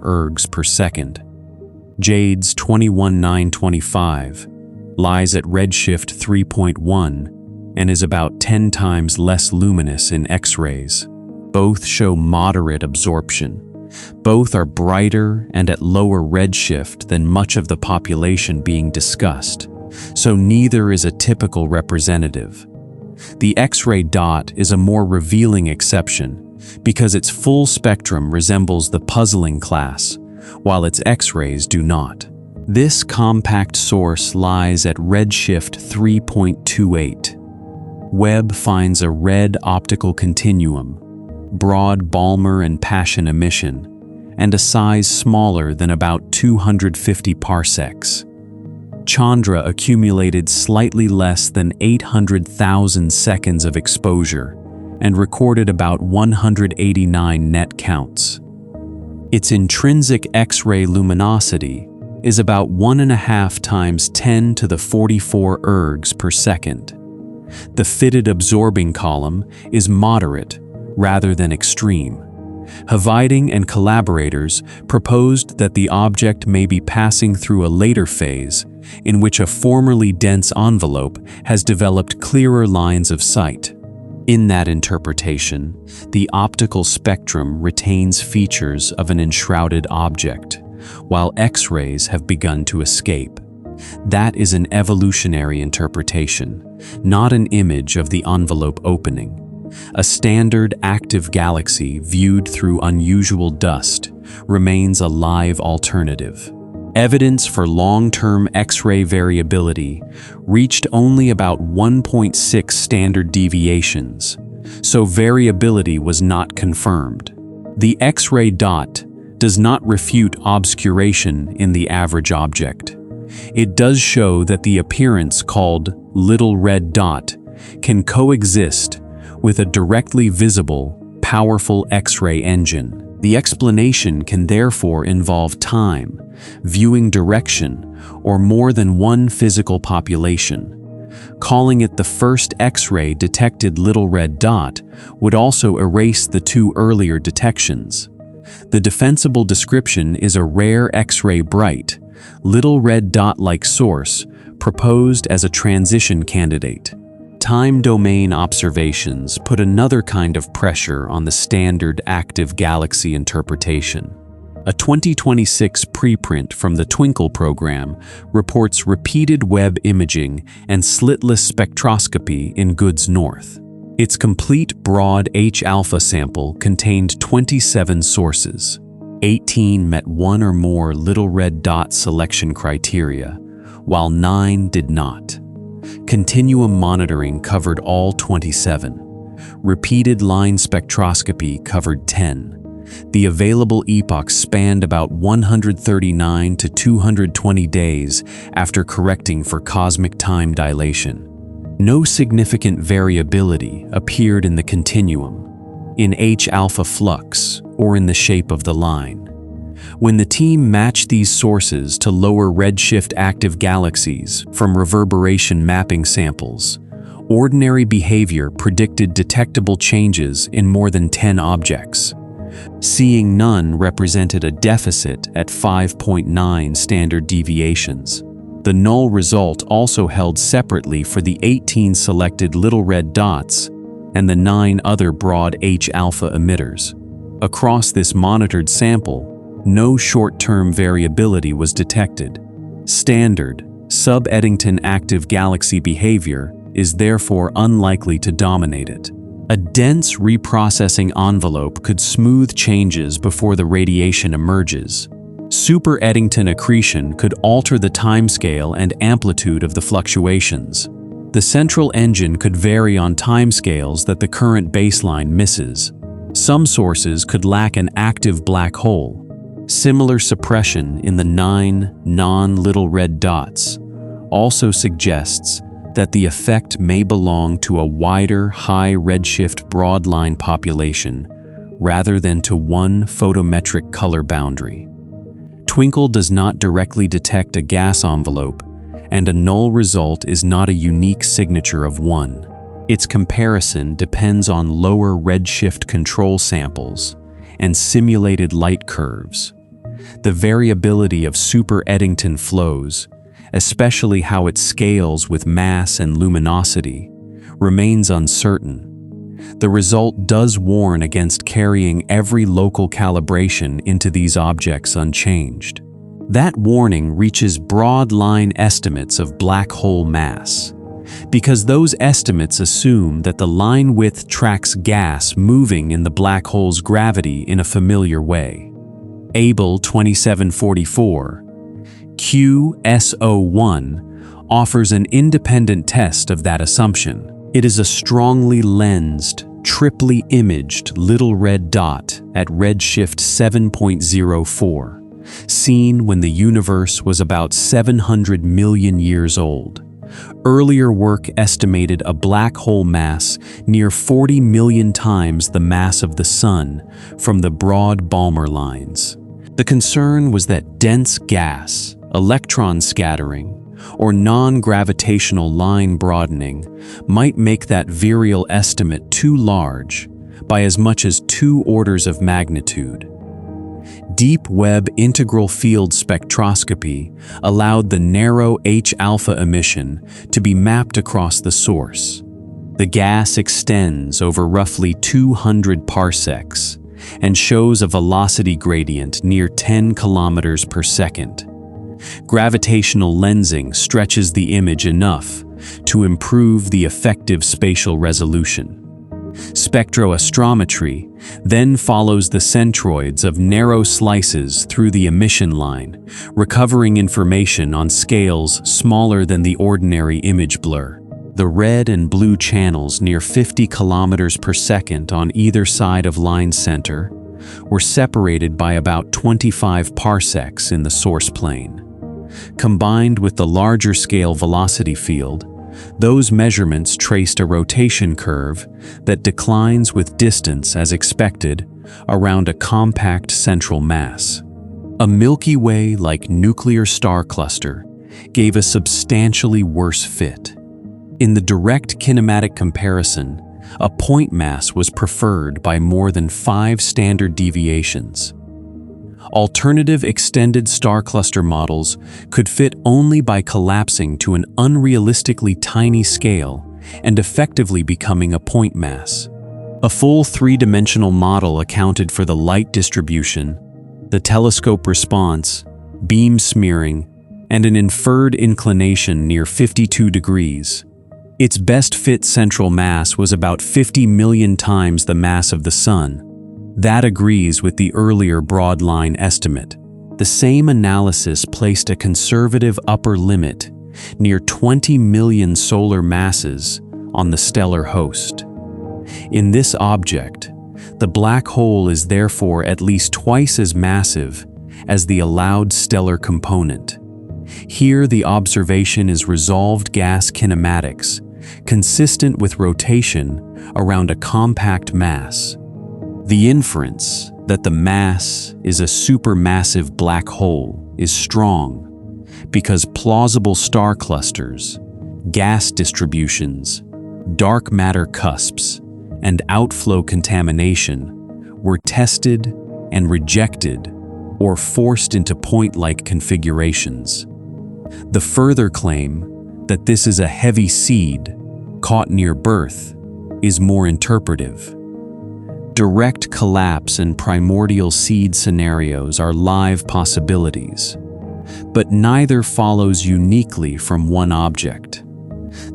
A: ergs per second. JWST 21925 lies at redshift 3.1 and is about 10 times less luminous in X-rays. Both show moderate absorption. Both are brighter and at lower redshift than much of the population being discussed, so neither is a typical representative. The X-ray dot is a more revealing exception because its full spectrum resembles the puzzling class, while its X-rays do not. This compact source lies at redshift 3.28. Webb finds a red optical continuum, broad Balmer and Paschen emission, and a size smaller than about 250 parsecs. Chandra accumulated slightly less than 800,000 seconds of exposure and recorded about 189 net counts. Its intrinsic X-ray luminosity is about 1.5 × 10⁴ ergs per second. The fitted absorbing column is moderate rather than extreme. Hviding and collaborators proposed that the object may be passing through a later phase in which a formerly dense envelope has developed clearer lines of sight. In that interpretation, the optical spectrum retains features of an enshrouded object, while X-rays have begun to escape. That is an evolutionary interpretation, not an image of the envelope opening. A standard active galaxy viewed through unusual dust remains a live alternative. Evidence for long-term X-ray variability reached only about 1.6 standard deviations, so variability was not confirmed. The X-ray dot does not refute obscuration in the average object. It does show that the appearance called little red dot can coexist with a directly visible, powerful X-ray engine. The explanation can therefore involve time, viewing direction, or more than one physical population. Calling it the first X-ray detected little red dot would also erase the 2 earlier detections. The defensible description is a rare X-ray bright, little red dot-like source proposed as a transition candidate. Time domain observations put another kind of pressure on the standard active galaxy interpretation. A 2026 preprint from the Twinkle program reports repeated Webb imaging and slitless spectroscopy in Goods North. Its complete broad H-alpha sample contained 27 sources. 18 met one or more little red dot selection criteria, while 9 did not. Continuum monitoring covered all 27. Repeated line spectroscopy covered 10. The available epochs spanned about 139 to 220 days after correcting for cosmic time dilation. No significant variability appeared in the continuum, in H-alpha flux, or in the shape of the line. When the team matched these sources to lower redshift active galaxies from reverberation mapping samples, ordinary behavior predicted detectable changes in more than 10 objects. Seeing none represented a deficit at 5.9 standard deviations. The null result also held separately for the 18 selected little red dots and the 9 other broad H-alpha emitters. Across this monitored sample, no short-term variability was detected. Standard, sub-Eddington active galaxy behavior is therefore unlikely to dominate it. A dense reprocessing envelope could smooth changes before the radiation emerges. Super-Eddington accretion could alter the timescale and amplitude of the fluctuations. The central engine could vary on timescales that the current baseline misses. Some sources could lack an active black hole. Similar suppression in the 9 non-little red dots also suggests that the effect may belong to a wider, high redshift broadline population rather than to one photometric color boundary. Twinkle does not directly detect a gas envelope, and a null result is not a unique signature of one. Its comparison depends on lower redshift control samples and simulated light curves. The variability of super-Eddington flows, especially how it scales with mass and luminosity, remains uncertain. The result does warn against carrying every local calibration into these objects unchanged. That warning reaches broad line estimates of black hole mass, because those estimates assume that the line width tracks gas moving in the black hole's gravity in a familiar way. Abell 2744 QSO1 offers an independent test of that assumption. It is a strongly lensed, triply imaged little red dot at redshift 7.04, seen when the universe was about 700 million years old. Earlier work estimated a black hole mass near 40 million times the mass of the Sun from the broad Balmer lines. The concern was that dense gas, electron scattering, or non-gravitational line broadening might make that virial estimate too large by as much as 2 orders of magnitude. Deep Web integral field spectroscopy allowed the narrow H-alpha emission to be mapped across the source. The gas extends over roughly 200 parsecs and shows a velocity gradient near 10 kilometers per second. Gravitational lensing stretches the image enough to improve the effective spatial resolution. Spectroastrometry then follows the centroids of narrow slices through the emission line, recovering information on scales smaller than the ordinary image blur. The red and blue channels near 50 kilometers per second on either side of line center were separated by about 25 parsecs in the source plane. Combined with the larger scale velocity field, those measurements traced a rotation curve that declines with distance as expected around a compact central mass. A Milky Way-like nuclear star cluster gave a substantially worse fit. In the direct kinematic comparison, a point mass was preferred by more than 5 standard deviations. Alternative extended star cluster models could fit only by collapsing to an unrealistically tiny scale and effectively becoming a point mass. A full 3-dimensional model accounted for the light distribution, the telescope response, beam smearing, and an inferred inclination near 52 degrees. Its best fit central mass was about 50 million times the mass of the Sun. That agrees with the earlier broad line estimate. The same analysis placed a conservative upper limit near 20 million solar masses on the stellar host. In this object, the black hole is therefore at least twice as massive as the allowed stellar component. Here, the observation is resolved gas kinematics, consistent with rotation around a compact mass. The inference that the mass is a supermassive black hole is strong because plausible star clusters, gas distributions, dark matter cusps, and outflow contamination were tested and rejected or forced into point-like configurations. The further claim that this is a heavy seed caught near birth is more interpretive. Direct collapse and primordial seed scenarios are live possibilities, but neither follows uniquely from one object.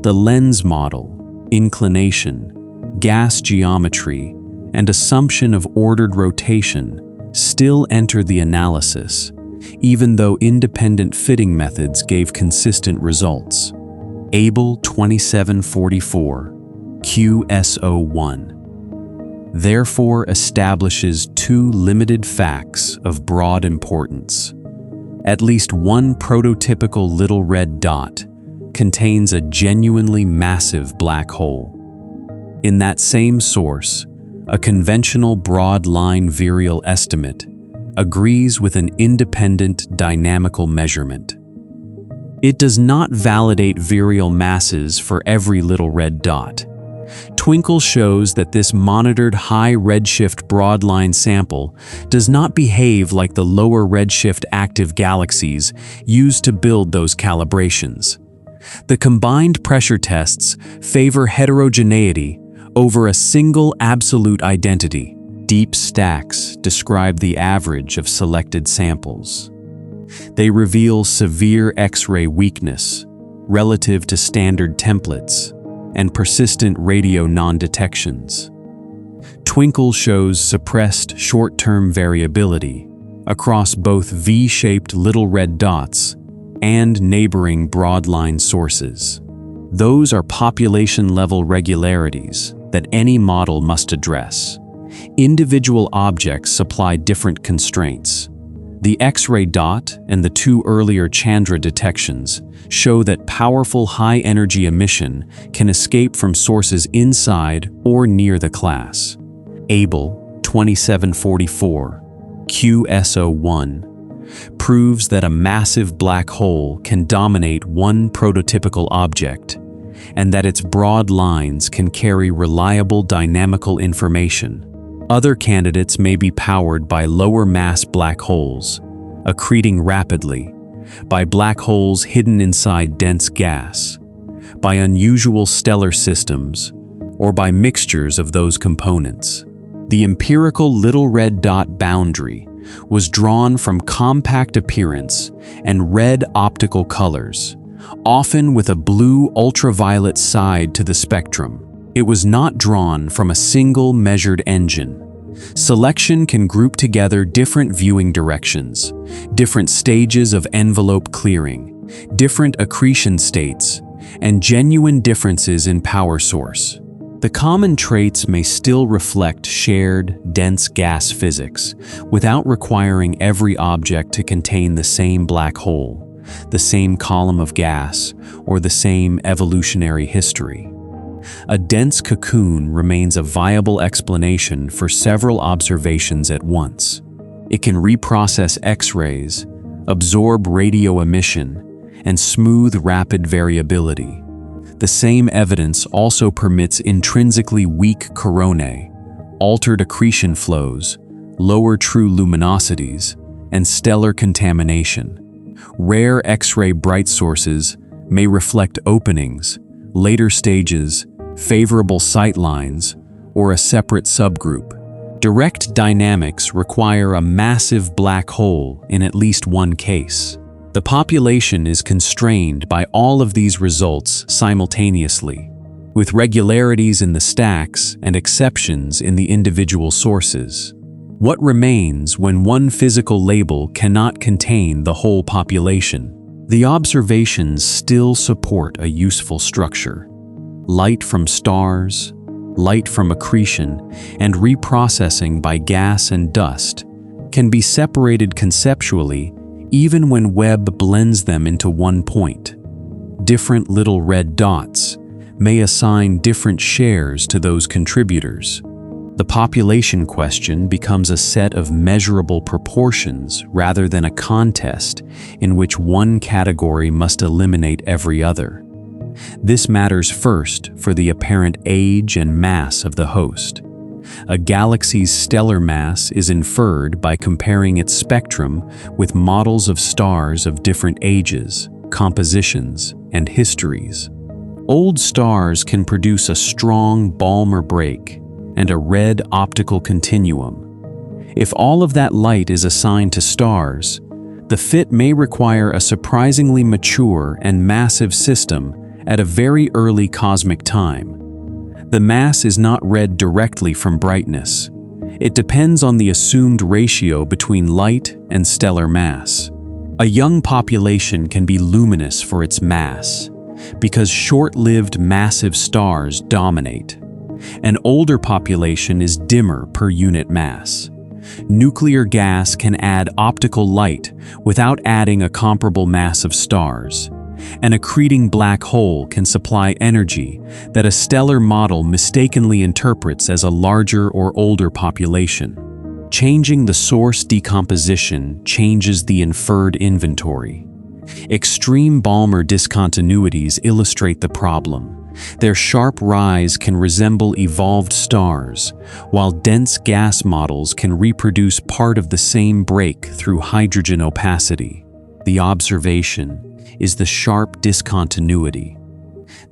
A: The lens model, inclination, gas geometry, and assumption of ordered rotation still enter the analysis, even though independent fitting methods gave consistent results. Abell 2744, QSO1, therefore establishes two limited facts of broad importance. At least one prototypical little red dot contains a genuinely massive black hole. In that same source, a conventional broad-line virial estimate agrees with an independent dynamical measurement. It does not validate virial masses for every little red dot. Twinkle shows that this monitored high redshift broadline sample does not behave like the lower redshift active galaxies used to build those calibrations. The combined pressure tests favor heterogeneity over a single absolute identity. Deep stacks describe the average of selected samples. They reveal severe X-ray weakness relative to standard templates and persistent radio non-detections. Twinkle shows suppressed short-term variability across both V-shaped little red dots and neighboring broadline sources. Those are population-level regularities that any model must address. Individual objects supply different constraints. The X-ray dot and the two earlier Chandra detections show that powerful high-energy emission can escape from sources inside or near the class. Abell 2744, QSO1, proves that a massive black hole can dominate one prototypical object, and that its broad lines can carry reliable dynamical information. Other candidates may be powered by lower mass black holes, accreting rapidly, by black holes hidden inside dense gas, by unusual stellar systems, or by mixtures of those components. The empirical little red dot boundary was drawn from compact appearance and red optical colors, often with a blue ultraviolet side to the spectrum. It was not drawn from a single measured engine. Selection can group together different viewing directions, different stages of envelope clearing, different accretion states, and genuine differences in power source. The common traits may still reflect shared, dense gas physics, without requiring every object to contain the same black hole, the same column of gas, or the same evolutionary history. A dense cocoon remains a viable explanation for several observations at once. It can reprocess X-rays, absorb radio emission, and smooth rapid variability. The same evidence also permits intrinsically weak coronae, altered accretion flows, lower true luminosities, and stellar contamination. Rare X-ray bright sources may reflect openings, later stages, favorable sightlines, or a separate subgroup. Direct dynamics require a massive black hole in at least one case. The population is constrained by all of these results simultaneously, with regularities in the stacks and exceptions in the individual sources. What remains when one physical label cannot contain the whole population? The observations still support a useful structure. Light from stars, light from accretion, and reprocessing by gas and dust, can be separated conceptually even when Webb blends them into one point. Different little red dots may assign different shares to those contributors. The population question becomes a set of measurable proportions rather than a contest in which one category must eliminate every other. This matters first for the apparent age and mass of the host. A galaxy's stellar mass is inferred by comparing its spectrum with models of stars of different ages, compositions, and histories. Old stars can produce a strong Balmer break and a red optical continuum. If all of that light is assigned to stars, the fit may require a surprisingly mature and massive system at a very early cosmic time. The mass is not read directly from brightness. It depends on the assumed ratio between light and stellar mass. A young population can be luminous for its mass, because short-lived massive stars dominate. An older population is dimmer per unit mass. Nuclear gas can add optical light without adding a comparable mass of stars. An accreting black hole can supply energy that a stellar model mistakenly interprets as a larger or older population. Changing the source decomposition changes the inferred inventory. Extreme Balmer discontinuities illustrate the problem. Their sharp rise can resemble evolved stars, while dense gas models can reproduce part of the same break through hydrogen opacity. The observation is the sharp discontinuity.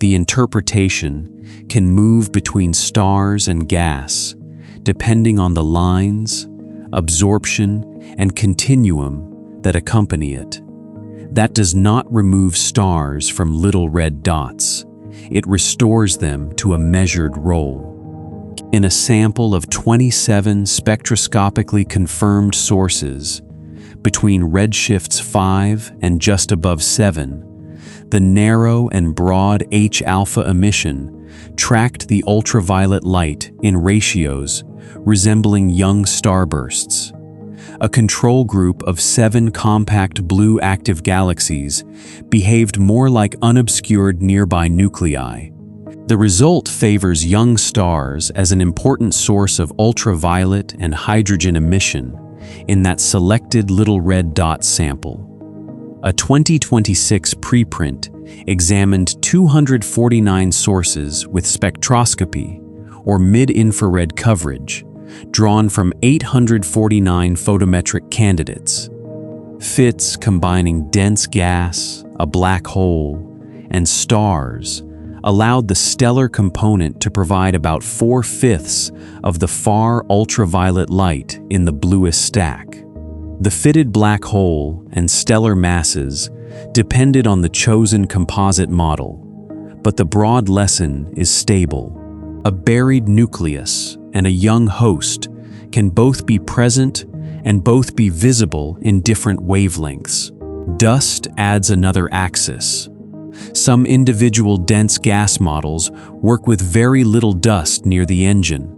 A: The interpretation can move between stars and gas, depending on the lines, absorption, and continuum that accompany it. That does not remove stars from little red dots. It restores them to a measured role. In a sample of 27 spectroscopically confirmed sources, between redshifts 5 and just above 7, the narrow and broad H-alpha emission tracked the ultraviolet light in ratios resembling young starbursts. A control group of 7 compact blue active galaxies behaved more like unobscured nearby nuclei. The result favors young stars as an important source of ultraviolet and hydrogen emission in that selected little red dot sample. A 2026 preprint examined 249 sources with spectroscopy, or mid-infrared coverage, drawn from 849 photometric candidates. Fits combining dense gas, a black hole, and stars allowed the stellar component to provide about 4/5 of the far ultraviolet light in the bluest stack. The fitted black hole and stellar masses depended on the chosen composite model, but the broad lesson is stable. A buried nucleus and a young host can both be present and both be visible in different wavelengths. Dust adds another axis. Some individual dense gas models work with very little dust near the engine,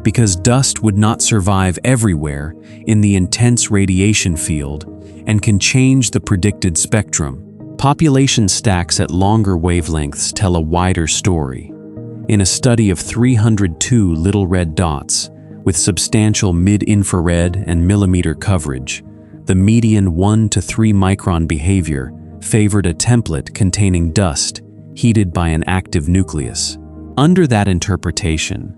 A: because dust would not survive everywhere in the intense radiation field and can change the predicted spectrum. Population stacks at longer wavelengths tell a wider story. In a study of 302 little red dots with substantial mid-infrared and millimeter coverage, the median 1 to 3 micron behavior favored a template containing dust heated by an active nucleus. Under that interpretation,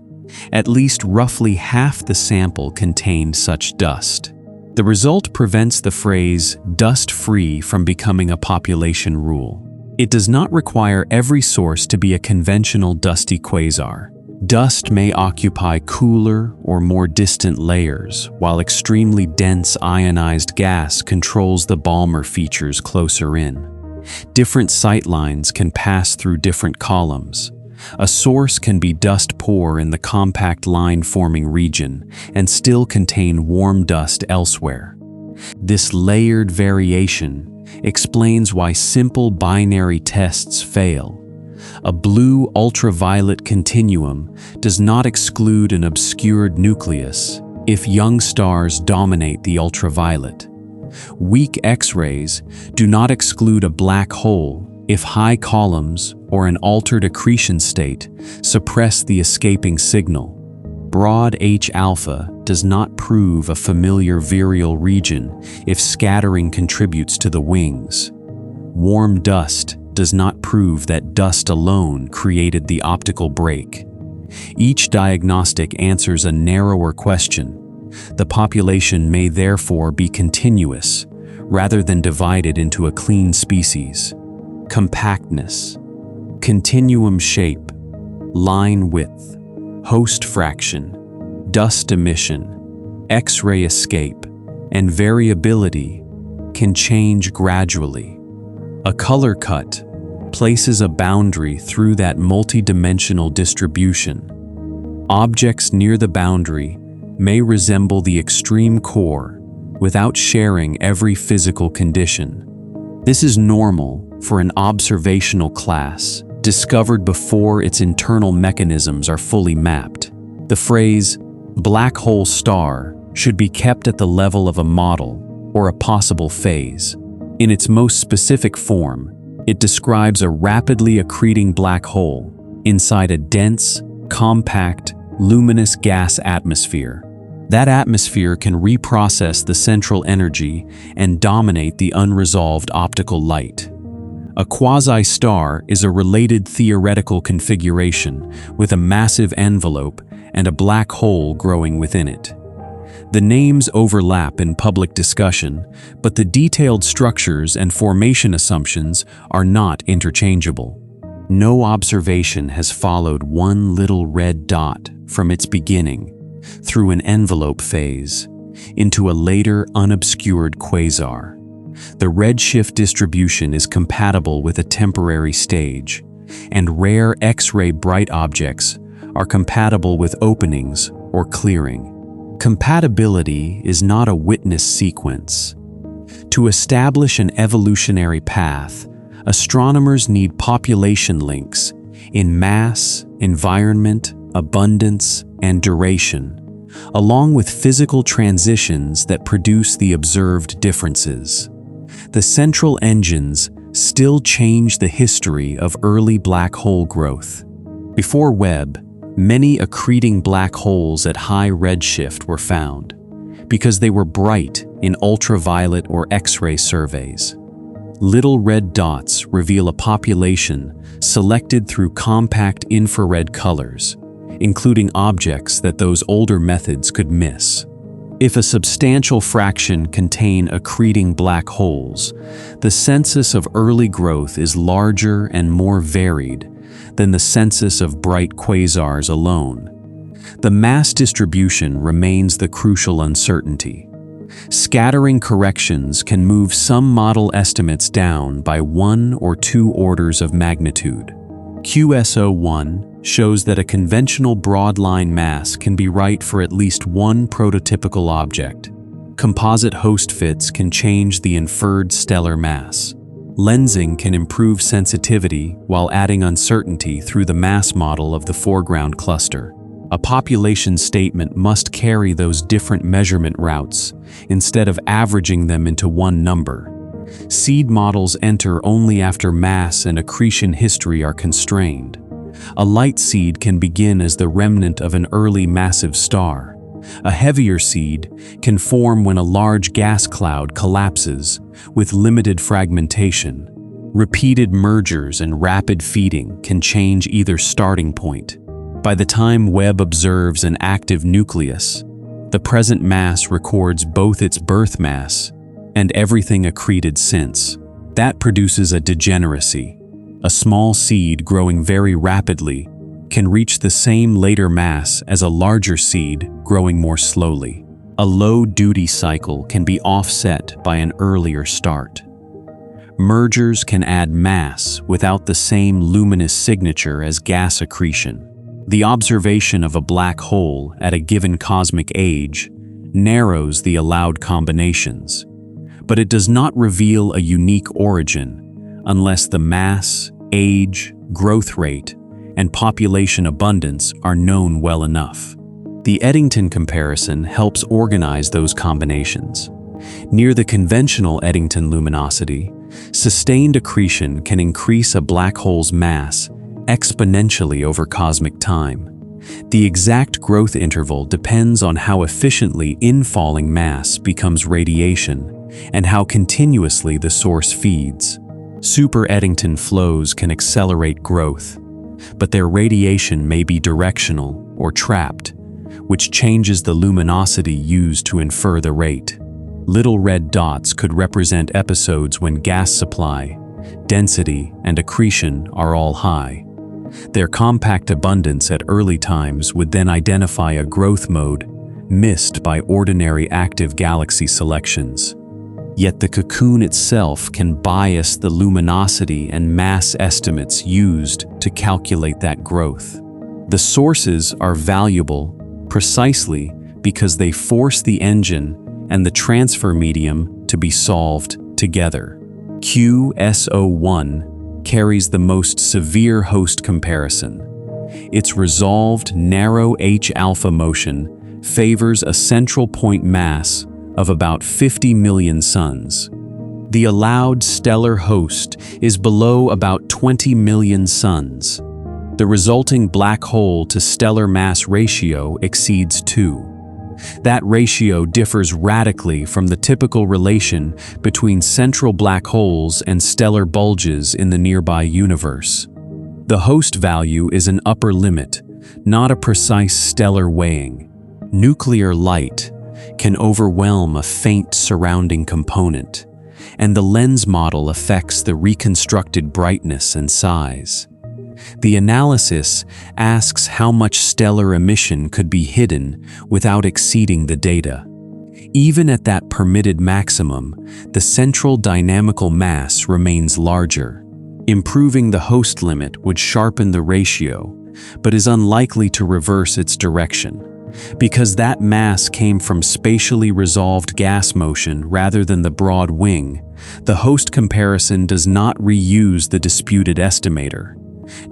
A: at least roughly half the sample contained such dust. The result prevents the phrase "dust-free" from becoming a population rule. It does not require every source to be a conventional dusty quasar. Dust may occupy cooler or more distant layers, while extremely dense ionized gas controls the Balmer features closer in. Different sightlines can pass through different columns. A source can be dust poor in the compact line-forming region and still contain warm dust elsewhere. This layered variation explains why simple binary tests fail. A blue ultraviolet continuum does not exclude an obscured nucleus if young stars dominate the ultraviolet. Weak X-rays do not exclude a black hole if high columns or an altered accretion state suppress the escaping signal. Broad H-alpha does not prove a familiar virial region if scattering contributes to the wings. Warm dust does not prove that dust alone created the optical break. Each diagnostic answers a narrower question. The population may therefore be continuous, rather than divided into a clean species. Compactness, continuum shape, line width, host fraction, dust emission, X-ray escape, and variability can change gradually. A color cut places a boundary through that multidimensional distribution. Objects near the boundary may resemble the extreme core without sharing every physical condition. This is normal for an observational class discovered before its internal mechanisms are fully mapped. The phrase black hole star should be kept at the level of a model or a possible phase. In its most specific form, it describes a rapidly accreting black hole inside a dense, compact, luminous gas atmosphere. That atmosphere can reprocess the central energy and dominate the unresolved optical light. A quasi-star is a related theoretical configuration with a massive envelope and a black hole growing within it. The names overlap in public discussion, but the detailed structures and formation assumptions are not interchangeable. No observation has followed one little red dot from its beginning, through an envelope phase, into a later unobscured quasar. The redshift distribution is compatible with a temporary stage, and rare X-ray bright objects are compatible with openings or clearing. Compatibility is not a witness sequence. To establish an evolutionary path, astronomers need population links in mass, environment, abundance, and duration, along with physical transitions that produce the observed differences. The central engines still change the history of early black hole growth. Before Webb, many accreting black holes at high redshift were found because they were bright in ultraviolet or X-ray surveys. Little red dots reveal a population selected through compact infrared colors, including objects that those older methods could miss. If a substantial fraction contain accreting black holes, the census of early growth is larger and more varied than the census of bright quasars alone. The mass distribution remains the crucial uncertainty. Scattering corrections can move some model estimates down by 1 or 2 orders of magnitude. QSO1 shows that a conventional broadline mass can be right for at least one prototypical object. Composite host fits can change the inferred stellar mass. Lensing can improve sensitivity while adding uncertainty through the mass model of the foreground cluster. A population statement must carry those different measurement routes instead of averaging them into one number. Seed models enter only after mass and accretion history are constrained. A light seed can begin as the remnant of an early massive star. A heavier seed can form when a large gas cloud collapses with limited fragmentation. Repeated mergers and rapid feeding can change either starting point. By the time Webb observes an active nucleus, the present mass records both its birth mass and everything accreted since. That produces a degeneracy. A small seed growing very rapidly can reach the same later mass as a larger seed growing more slowly. A low duty cycle can be offset by an earlier start. Mergers can add mass without the same luminous signature as gas accretion. The observation of a black hole at a given cosmic age narrows the allowed combinations, but it does not reveal a unique origin unless the mass, age, growth rate, and population abundance are known well enough. The Eddington comparison helps organize those combinations. Near the conventional Eddington luminosity, sustained accretion can increase a black hole's mass exponentially over cosmic time. The exact growth interval depends on how efficiently infalling mass becomes radiation and how continuously the source feeds. Super Eddington flows can accelerate growth, but their radiation may be directional or trapped, which changes the luminosity used to infer the rate. Little red dots could represent episodes when gas supply, density, and accretion are all high. Their compact abundance at early times would then identify a growth mode missed by ordinary active galaxy selections. Yet the Cocoon itself can bias the luminosity and mass estimates used to calculate that growth. The sources are valuable precisely because they force the engine and the transfer medium to be solved together. QSO1 carries the most severe host comparison. Its resolved narrow H-alpha motion favors a central point mass of about 50 million suns. The allowed stellar host is below about 20 million suns. The resulting black hole to stellar mass ratio exceeds 2. That ratio differs radically from the typical relation between central black holes and stellar bulges in the nearby universe. The host value is an upper limit, not a precise stellar weighing. Nuclear light can overwhelm a faint surrounding component, and the lens model affects the reconstructed brightness and size. The analysis asks how much stellar emission could be hidden without exceeding the data. Even at that permitted maximum, the central dynamical mass remains larger. Improving the host limit would sharpen the ratio, but is unlikely to reverse its direction. Because that mass came from spatially resolved gas motion rather than the broad wing, the host comparison does not reuse the disputed estimator.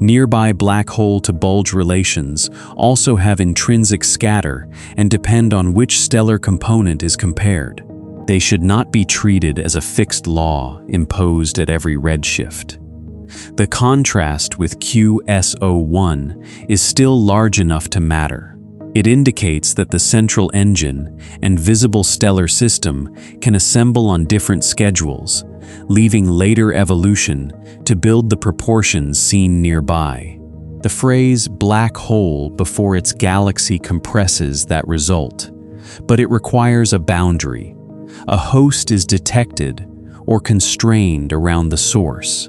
A: Nearby black hole to bulge relations also have intrinsic scatter and depend on which stellar component is compared. They should not be treated as a fixed law imposed at every redshift. The contrast with QSO1 is still large enough to matter. It indicates that the central engine and visible stellar system can assemble on different schedules, leaving later evolution to build the proportions seen nearby. The phrase black hole before its galaxy compresses that result, but it requires a boundary. A host is detected or constrained around the source.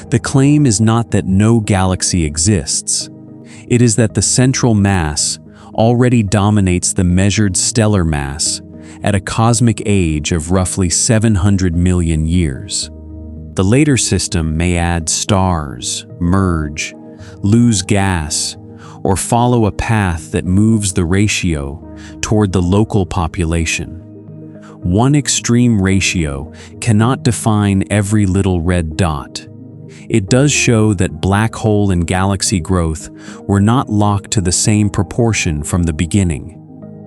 A: The claim is not that no galaxy exists. It is that the central mass already dominates the measured stellar mass at a cosmic age of roughly 700 million years. The later system may add stars, merge, lose gas, or follow a path that moves the ratio toward the local population. One extreme ratio cannot define every little red dot. It does show that black hole and galaxy growth were not locked to the same proportion from the beginning.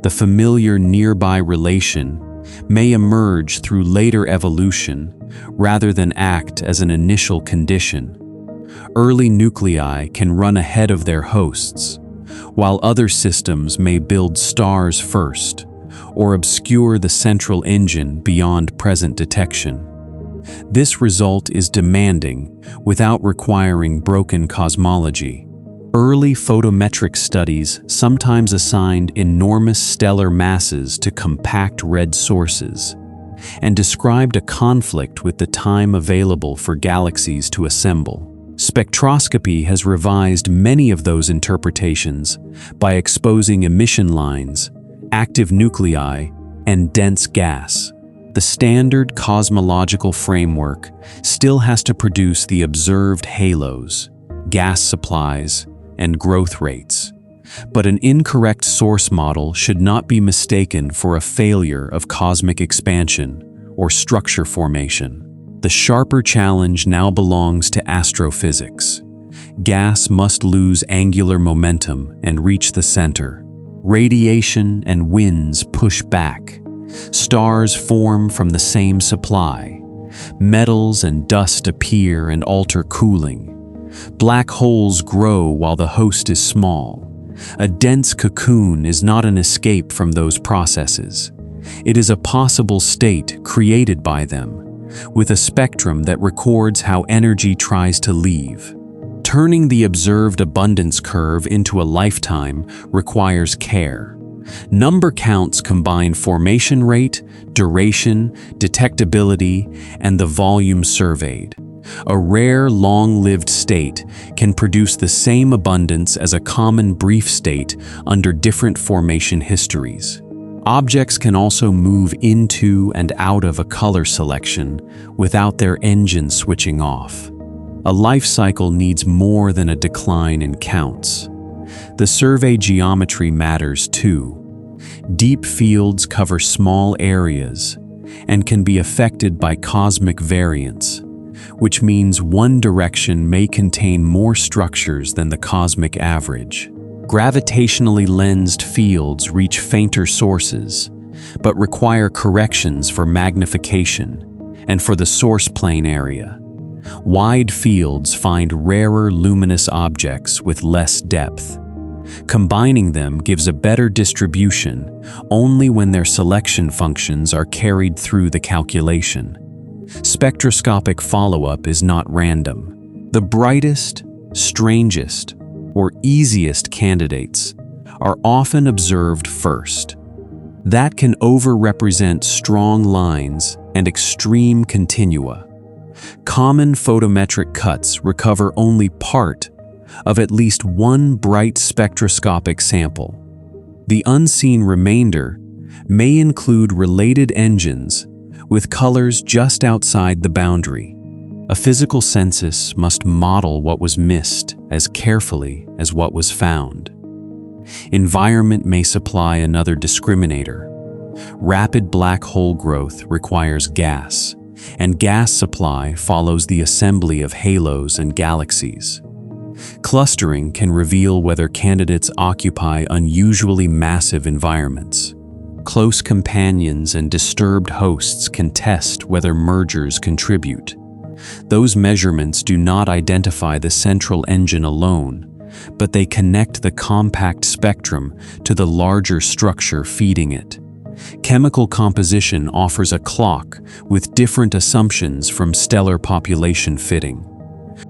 A: The familiar nearby relation may emerge through later evolution rather than act as an initial condition. Early nuclei can run ahead of their hosts, while other systems may build stars first or obscure the central engine beyond present detection. This result is demanding without requiring broken cosmology. Early photometric studies sometimes assigned enormous stellar masses to compact red sources and described a conflict with the time available for galaxies to assemble. Spectroscopy has revised many of those interpretations by exposing emission lines, active nuclei, and dense gas. The standard cosmological framework still has to produce the observed halos, gas supplies, and growth rates. But an incorrect source model should not be mistaken for a failure of cosmic expansion or structure formation. The sharper challenge now belongs to astrophysics. Gas must lose angular momentum and reach the center. Radiation and winds push back. Stars form from the same supply. Metals and dust appear and alter cooling. Black holes grow while the host is small. A dense cocoon is not an escape from those processes. It is a possible state created by them, with a spectrum that records how energy tries to leave. Turning the observed abundance curve into a lifetime requires care. Number counts combine formation rate, duration, detectability, and the volume surveyed. A rare, long-lived state can produce the same abundance as a common brief state under different formation histories. Objects can also move into and out of a color selection without their engine switching off. A life cycle needs more than a decline in counts. The survey geometry matters too. Deep fields cover small areas and can be affected by cosmic variance, which means one direction may contain more structures than the cosmic average. Gravitationally lensed fields reach fainter sources, but require corrections for magnification and for the source plane area. Wide fields find rarer luminous objects with less depth. Combining them gives a better distribution only when their selection functions are carried through the calculation. Spectroscopic follow-up is not random. The brightest, strangest, or easiest candidates are often observed first. That can over-represent strong lines and extreme continua. Common photometric cuts recover only part of at least one bright spectroscopic sample. The unseen remainder may include related engines with colors just outside the boundary. A physical census must model what was missed as carefully as what was found. Environment may supply another discriminator. Rapid black hole growth requires gas, and gas supply follows the assembly of halos and galaxies. Clustering can reveal whether candidates occupy unusually massive environments. Close companions and disturbed hosts can test whether mergers contribute. Those measurements do not identify the central engine alone, but they connect the compact spectrum to the larger structure feeding it. Chemical composition offers a clock with different assumptions from stellar population fitting.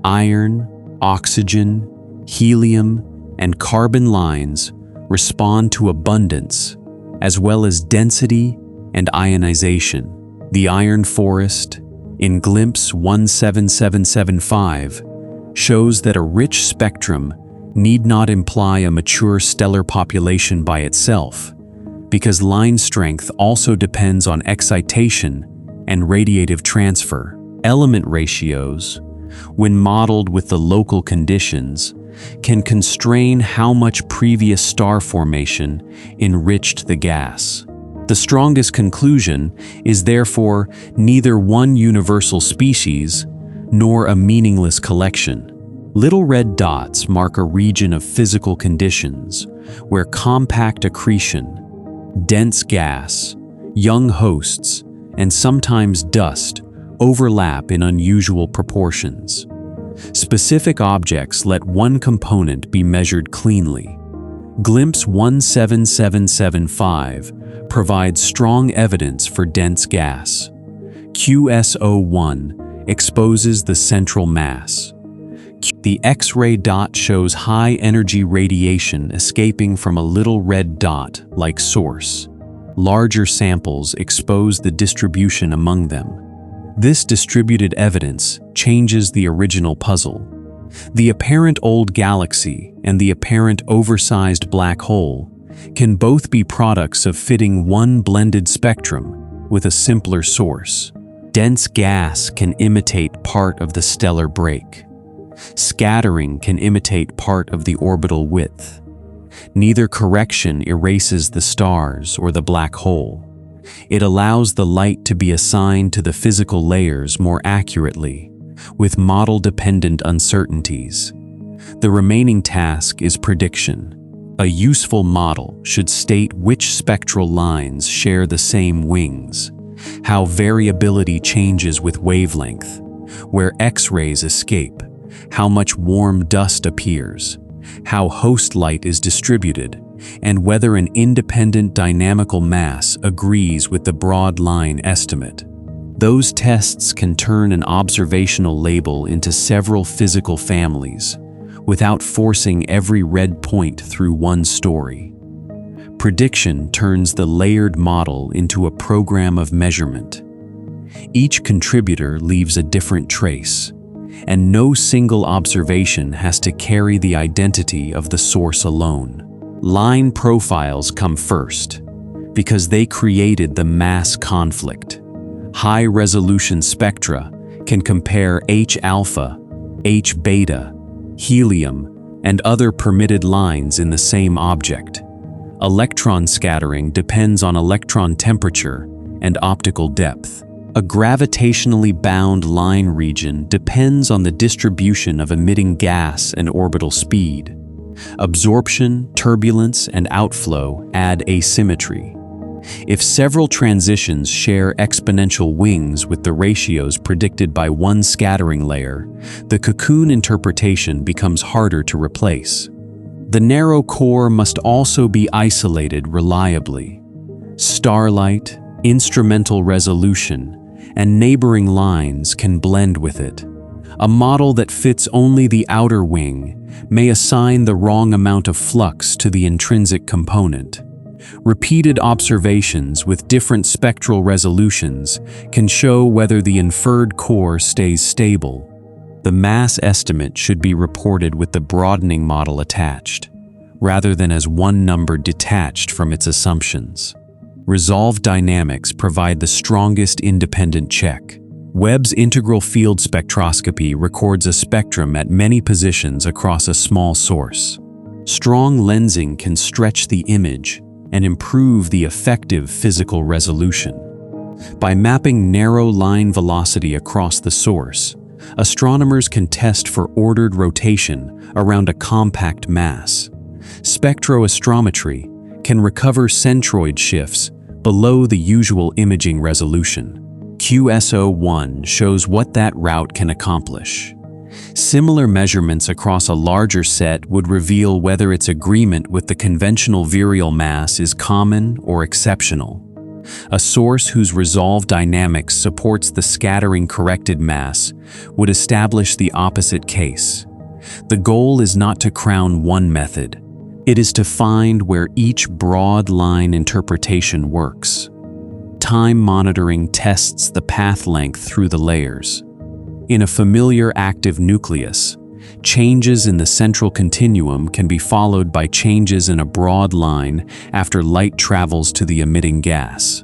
A: Iron, oxygen, helium, and carbon lines respond to abundance, as well as density and ionization. The iron forest, in Glimpse 17775, shows that a rich spectrum need not imply a mature stellar population by itself, because line strength also depends on excitation and radiative transfer. Element ratios, when modeled with the local conditions, can constrain how much previous star formation enriched the gas. The strongest conclusion is therefore neither one universal species nor a meaningless collection. Little red dots mark a region of physical conditions where compact accretion, dense gas, young hosts, and sometimes dust overlap in unusual proportions. Specific objects let one component be measured cleanly. Glimpse 17775 provides strong evidence for dense gas. QSO1 exposes the central mass. The X-ray dot shows high-energy radiation escaping from a little red dot-like source. Larger samples expose the distribution among them. This distributed evidence changes the original puzzle. The apparent old galaxy and the apparent oversized black hole can both be products of fitting one blended spectrum with a simpler source. Dense gas can imitate part of the stellar break. Scattering can imitate part of the orbital width. Neither correction erases the stars or the black hole. It allows the light to be assigned to the physical layers more accurately, with model-dependent uncertainties. The remaining task is prediction. A useful model should state which spectral lines share the same wings, how variability changes with wavelength, where X-rays escape, how much warm dust appears, how host light is distributed, and whether an independent dynamical mass agrees with the broad line estimate. Those tests can turn an observational label into several physical families, without forcing every red point through one story. Prediction turns the layered model into a program of measurement. Each contributor leaves a different trace, and no single observation has to carry the identity of the source alone. Line profiles come first, because they created the mass conflict. High-resolution spectra can compare H-alpha, H-beta, helium, and other permitted lines in the same object. Electron scattering depends on electron temperature and optical depth. A gravitationally bound line region depends on the distribution of emitting gas and orbital speed. Absorption, turbulence, and outflow add asymmetry. If several transitions share exponential wings with the ratios predicted by one scattering layer, the Cocoon interpretation becomes harder to replace. The narrow core must also be isolated reliably. Starlight, instrumental resolution, and neighboring lines can blend with it. A model that fits only the outer wing may assign the wrong amount of flux to the intrinsic component. Repeated observations with different spectral resolutions can show whether the inferred core stays stable. The mass estimate should be reported with the broadening model attached, rather than as one number detached from its assumptions. Resolved dynamics provide the strongest independent check. Webb's integral field spectroscopy records a spectrum at many positions across a small source. Strong lensing can stretch the image and improve the effective physical resolution. By mapping narrow line velocity across the source, astronomers can test for ordered rotation around a compact mass. Spectroastrometry can recover centroid shifts below the usual imaging resolution. QSO-1 shows what that route can accomplish. Similar measurements across a larger set would reveal whether its agreement with the conventional virial mass is common or exceptional. A source whose resolved dynamics supports the scattering corrected mass would establish the opposite case. The goal is not to crown one method. It is to find where each broad line interpretation works. Time monitoring tests the path length through the layers. In a familiar active nucleus, changes in the central continuum can be followed by changes in a broad line after light travels to the emitting gas.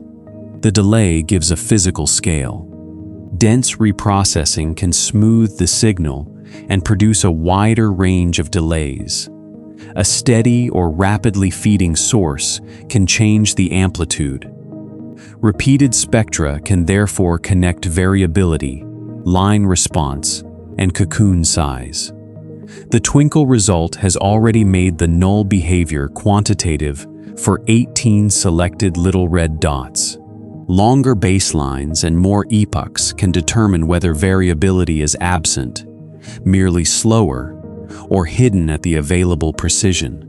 A: The delay gives a physical scale. Dense reprocessing can smooth the signal and produce a wider range of delays. A steady or rapidly feeding source can change the amplitude. Repeated spectra can therefore connect variability, line response, and cocoon size. The twinkle result has already made the null behavior quantitative for 18 selected little red dots. Longer baselines and more epochs can determine whether variability is absent, merely slower, or hidden at the available precision.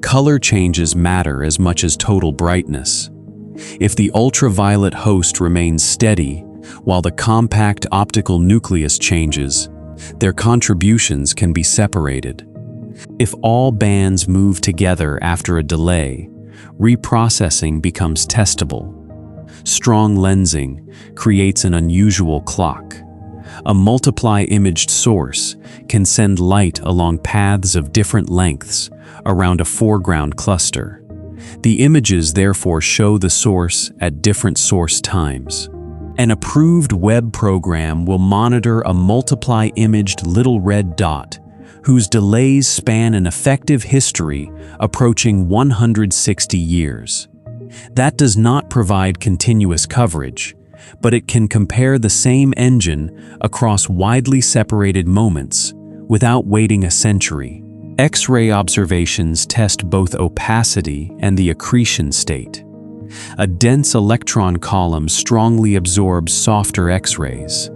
A: Color changes matter as much as total brightness. If the ultraviolet host remains steady while the compact optical nucleus changes, their contributions can be separated. If all bands move together after a delay, reprocessing becomes testable. Strong lensing creates an unusual clock. A multiply-imaged source can send light along paths of different lengths around a foreground cluster. The images therefore show the source at different source times. An approved web program will monitor a multiply-imaged little red dot whose delays span an effective history approaching 160 years. That does not provide continuous coverage, but it can compare the same engine across widely separated moments without waiting a century. X-ray observations test both opacity and the accretion state. A dense electron column strongly absorbs softer X-rays.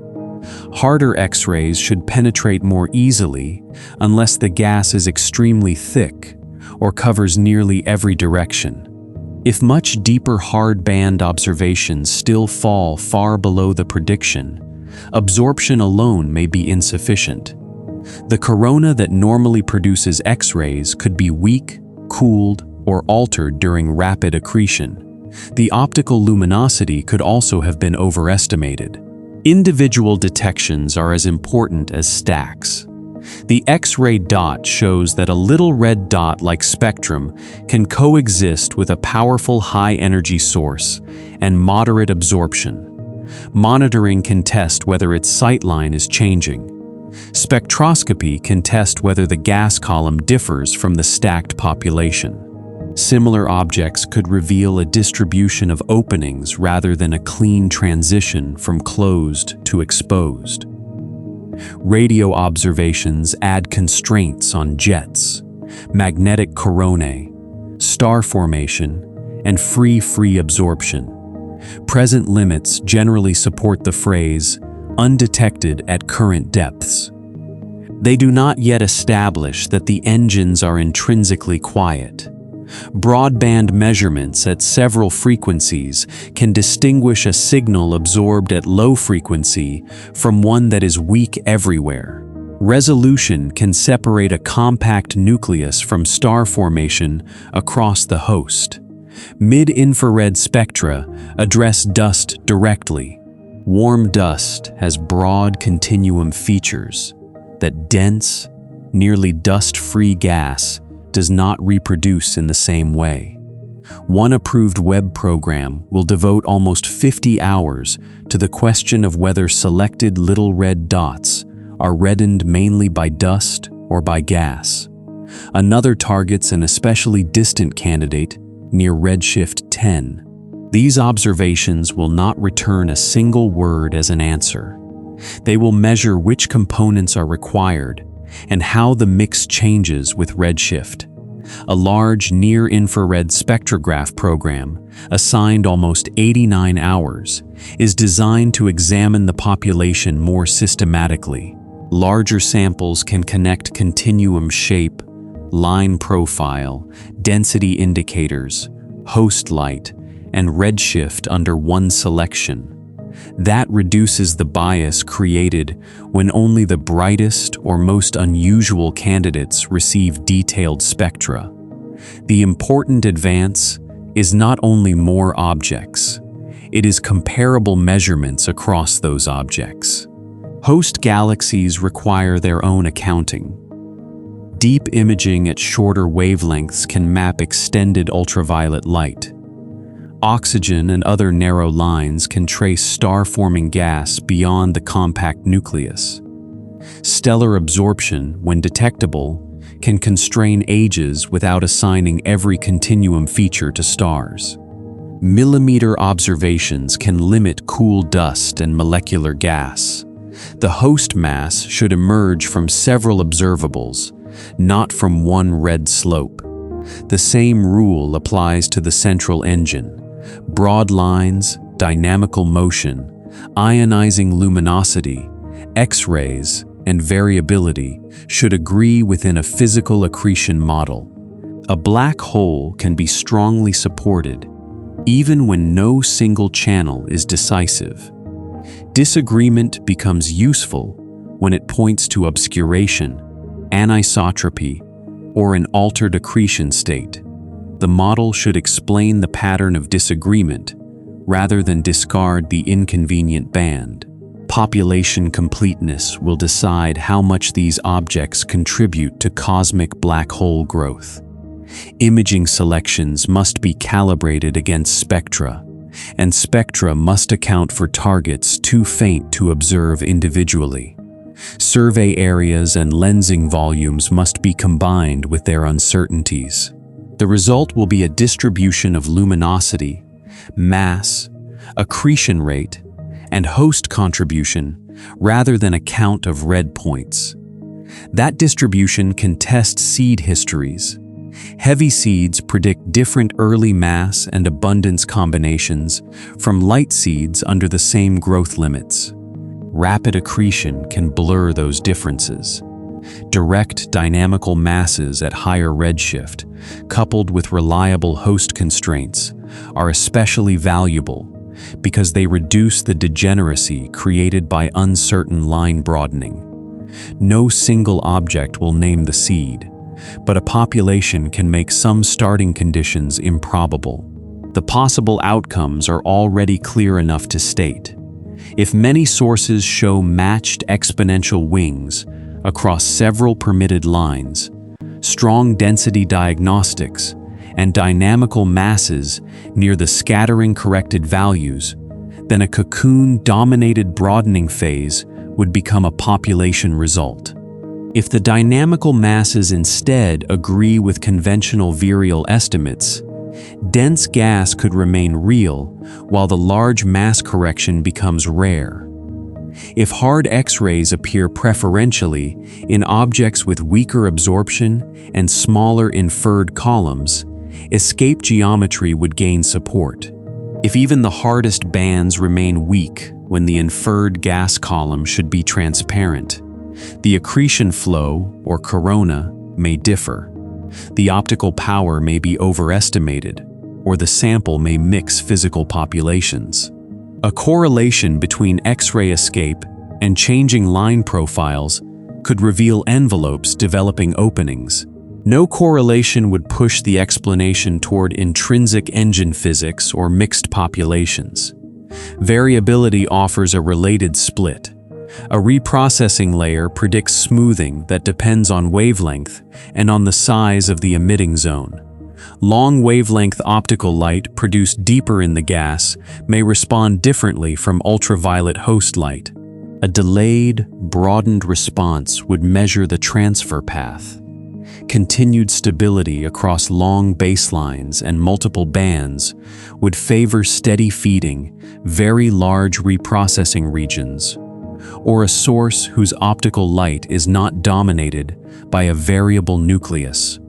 A: Harder X-rays should penetrate more easily unless the gas is extremely thick or covers nearly every direction. If much deeper hard band observations still fall far below the prediction, absorption alone may be insufficient. The corona that normally produces X-rays could be weak, cooled, or altered during rapid accretion. The optical luminosity could also have been overestimated. Individual detections are as important as stacks. The X-ray dot shows that a little red dot-like spectrum can coexist with a powerful high-energy source and moderate absorption. Monitoring can test whether its sightline is changing. Spectroscopy can test whether the gas column differs from the stacked population. Similar objects could reveal a distribution of openings rather than a clean transition from closed to exposed. Radio observations add constraints on jets, magnetic coronae, star formation, and free absorption. Present limits generally support the phrase, undetected at current depths. They do not yet establish that the engines are intrinsically quiet. Broadband measurements at several frequencies can distinguish a signal absorbed at low frequency from one that is weak everywhere. Resolution can separate a compact nucleus from star formation across the host. Mid-infrared spectra address dust directly. Warm dust has broad continuum features that dense, nearly dust-free gas does not reproduce in the same way. One approved web program will devote almost 50 hours to the question of whether selected little red dots are reddened mainly by dust or by gas. Another targets an especially distant candidate near redshift 10. These observations will not return a single word as an answer. They will measure which components are required and how the mix changes with redshift. A large near-infrared spectrograph program, assigned almost 89 hours, is designed to examine the population more systematically. Larger samples can connect continuum shape, line profile, density indicators, host light, and redshift under one selection. That reduces the bias created when only the brightest or most unusual candidates receive detailed spectra. The important advance is not only more objects, it is comparable measurements across those objects. Host galaxies require their own accounting. Deep imaging at shorter wavelengths can map extended ultraviolet light. Oxygen and other narrow lines can trace star-forming gas beyond the compact nucleus. Stellar absorption, when detectable, can constrain ages without assigning every continuum feature to stars. Millimeter observations can limit cool dust and molecular gas. The host mass should emerge from several observables, not from one red slope. The same rule applies to the central engine. Broad lines, dynamical motion, ionizing luminosity, X-rays, and variability should agree within a physical accretion model. A black hole can be strongly supported, even when no single channel is decisive. Disagreement becomes useful when it points to obscuration, anisotropy, or an altered accretion state. The model should explain the pattern of disagreement rather than discard the inconvenient band. Population completeness will decide how much these objects contribute to cosmic black hole growth. Imaging selections must be calibrated against spectra, and spectra must account for targets too faint to observe individually. Survey areas and lensing volumes must be combined with their uncertainties. The result will be a distribution of luminosity, mass, accretion rate, and host contribution rather than a count of red points. That distribution can test seed histories. Heavy seeds predict different early mass and abundance combinations from light seeds under the same growth limits. Rapid accretion can blur those differences. Direct dynamical masses at higher redshift, coupled with reliable host constraints, are especially valuable because they reduce the degeneracy created by uncertain line broadening. No single object will name the seed, but a population can make some starting conditions improbable. The possible outcomes are already clear enough to state. If many sources show matched exponential wings across several permitted lines, strong density diagnostics, and dynamical masses near the scattering corrected values, then a cocoon-dominated broadening phase would become a population result. If the dynamical masses instead agree with conventional virial estimates, dense gas could remain real while the large mass correction becomes rare. If hard X-rays appear preferentially in objects with weaker absorption and smaller inferred columns, escape geometry would gain support. If even the hardest bands remain weak when the inferred gas column should be transparent, the accretion flow, or corona, may differ. The optical power may be overestimated, or the sample may mix physical populations. A correlation between X-ray escape and changing line profiles could reveal envelopes developing openings. No correlation would push the explanation toward intrinsic engine physics or mixed populations. Variability offers a related split. A reprocessing layer predicts smoothing that depends on wavelength and on the size of the emitting zone. Long wavelength optical light produced deeper in the gas may respond differently from ultraviolet host light. A delayed, broadened response would measure the transfer path. Continued stability across long baselines and multiple bands would favor steady feeding, very large reprocessing regions, or a source whose optical light is not dominated by a variable nucleus.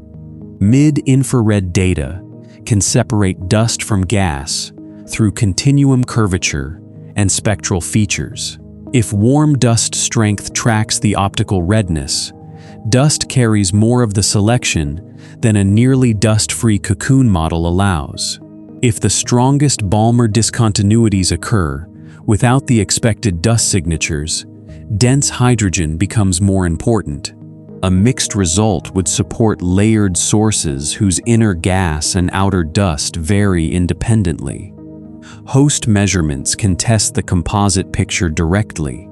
A: Mid-infrared data can separate dust from gas through continuum curvature and spectral features. If warm dust strength tracks the optical redness, dust carries more of the selection than a nearly dust-free cocoon model allows. If the strongest Balmer discontinuities occur without the expected dust signatures, dense hydrogen becomes more important. A mixed result would support layered sources whose inner gas and outer dust vary independently. Host measurements can test the composite picture directly.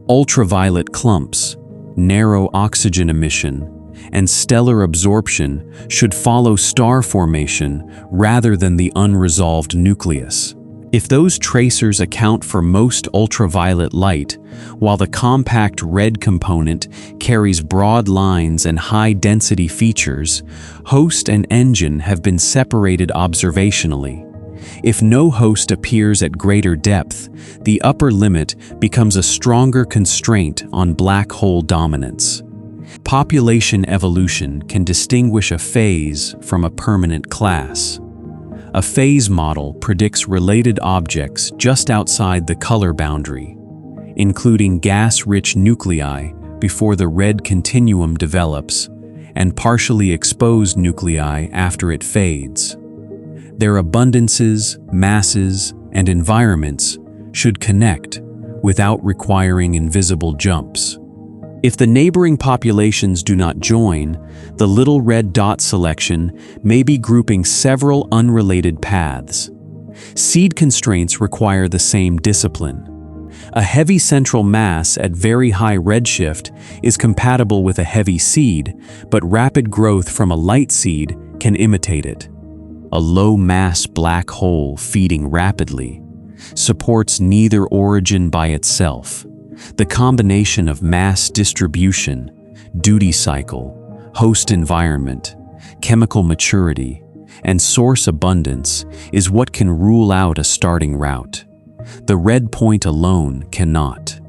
A: Ultraviolet clumps, narrow oxygen emission, and stellar absorption should follow star formation rather than the unresolved nucleus. If those tracers account for most ultraviolet light, while the compact red component carries broad lines and high-density features, host and engine have been separated observationally. If no host appears at greater depth, the upper limit becomes a stronger constraint on black hole dominance. Population evolution can distinguish a phase from a permanent class. A phase model predicts related objects just outside the color boundary, including gas-rich nuclei before the red continuum develops, and partially exposed nuclei after it fades. Their abundances, masses, and environments should connect without requiring invisible jumps. If the neighboring populations do not join, the little red dot selection may be grouping several unrelated paths. Seed constraints require the same discipline. A heavy central mass at very high redshift is compatible with a heavy seed, but rapid growth from a light seed can imitate it. A low-mass black hole feeding rapidly supports neither origin by itself. The combination of mass distribution, duty cycle, host environment, chemical maturity, and source abundance is what can rule out a starting route. The red point alone cannot.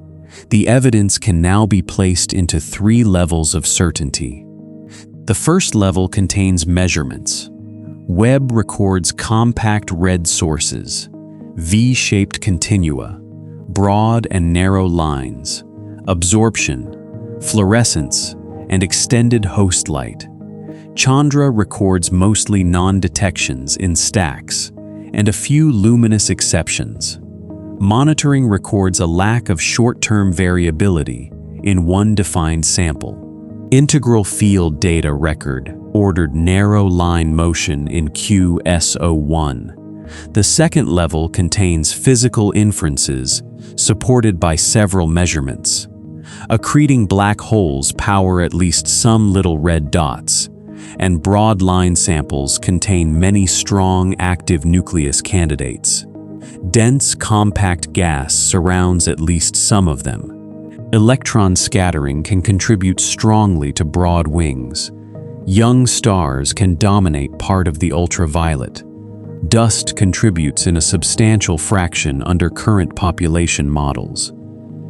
A: The evidence can now be placed into 3 levels of certainty. The first level contains measurements. Webb records compact red sources, V-shaped continua, broad and narrow lines, absorption, fluorescence, and extended host light. Chandra records mostly non-detections in stacks, and a few luminous exceptions. Monitoring records a lack of short-term variability in one defined sample. Integral field data record ordered narrow line motion in QSO1. The second level contains physical inferences supported by several measurements. Accreting black holes power at least some little red dots, and broad line samples contain many strong active nucleus candidates. Dense, compact gas surrounds at least some of them. Electron scattering can contribute strongly to broad wings. Young stars can dominate part of the ultraviolet. Dust contributes in a substantial fraction under current population models.